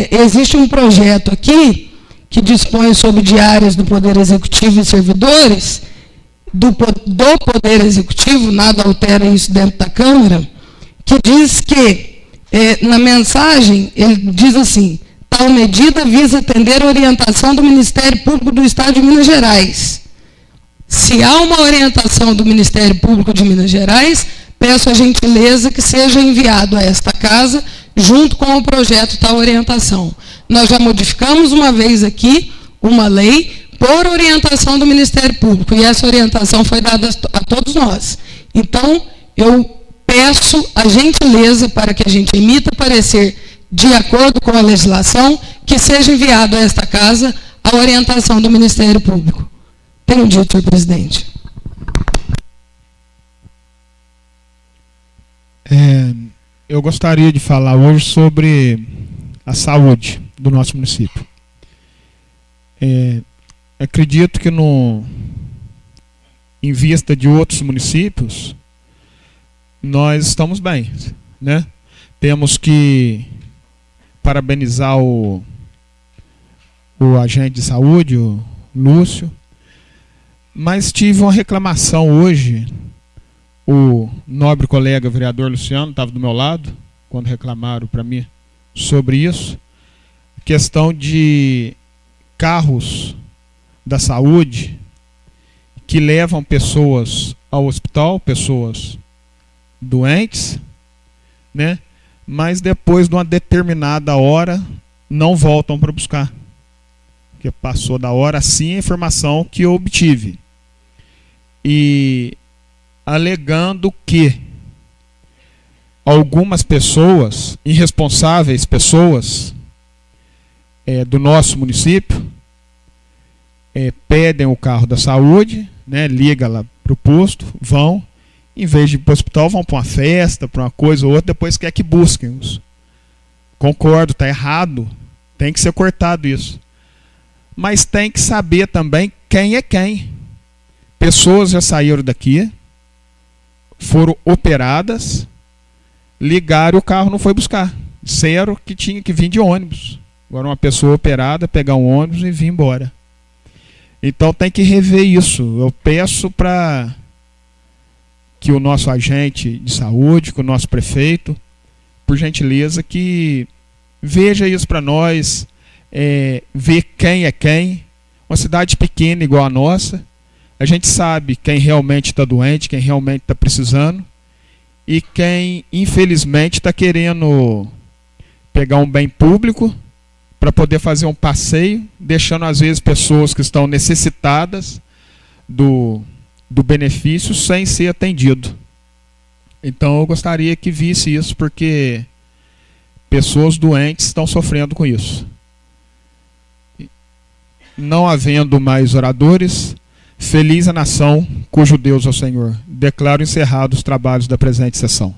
existe um projeto aqui que dispõe sobre diárias do Poder Executivo e servidores, do Poder Executivo, nada altera isso dentro da Câmara, que diz que, na mensagem, ele diz assim: tal medida visa atender a orientação do Ministério Público do Estado de Minas Gerais. Se há uma orientação do Ministério Público de Minas Gerais, peço a gentileza que seja enviado a esta casa, junto com o projeto tal orientação. Nós já modificamos uma vez aqui uma lei por orientação do Ministério Público, e essa orientação foi dada a todos nós. Então, eu peço a gentileza para que a gente emita parecer de acordo com a legislação, que seja enviado a esta casa a orientação do Ministério Público. Tenho dito, senhor presidente. Eu gostaria de falar hoje sobre a saúde do nosso município. Acredito que em vista de outros municípios, nós estamos bem, né? Temos que parabenizar o agente de saúde, o Lúcio, mas tive uma reclamação hoje. O nobre colega vereador Luciano estava do meu lado quando reclamaram para mim sobre isso. Questão de carros da saúde que levam pessoas ao hospital, pessoas doentes, né? Mas depois de uma determinada hora não voltam para buscar. Porque passou da hora, assim, a informação que eu obtive. E alegando que algumas pessoas, irresponsáveis pessoas do nosso município, pedem o carro da saúde, né, liga lá para o posto, vão, em vez de ir para o hospital, vão para uma festa, para uma coisa ou outra, depois quer que busquem. Concordo, está errado, tem que ser cortado isso. Mas tem que saber também quem é quem. Pessoas já saíram daqui, foram operadas, ligaram e o carro não foi buscar. Disseram que tinha que vir de ônibus. Agora uma pessoa operada, pegar um ônibus e vir embora. Então tem que rever isso. Eu peço para que o nosso agente de saúde, que o nosso prefeito, por gentileza, que veja isso para nós, ver quem é quem. Uma cidade pequena igual a nossa, a gente sabe quem realmente está doente, quem realmente está precisando, e quem infelizmente está querendo pegar um bem público para poder fazer um passeio, deixando às vezes pessoas que estão necessitadas do benefício sem ser atendido. Então eu gostaria que visse isso, porque pessoas doentes estão sofrendo com isso. Não havendo mais oradores, feliz a nação cujo Deus é o Senhor. Declaro encerrados os trabalhos da presente sessão.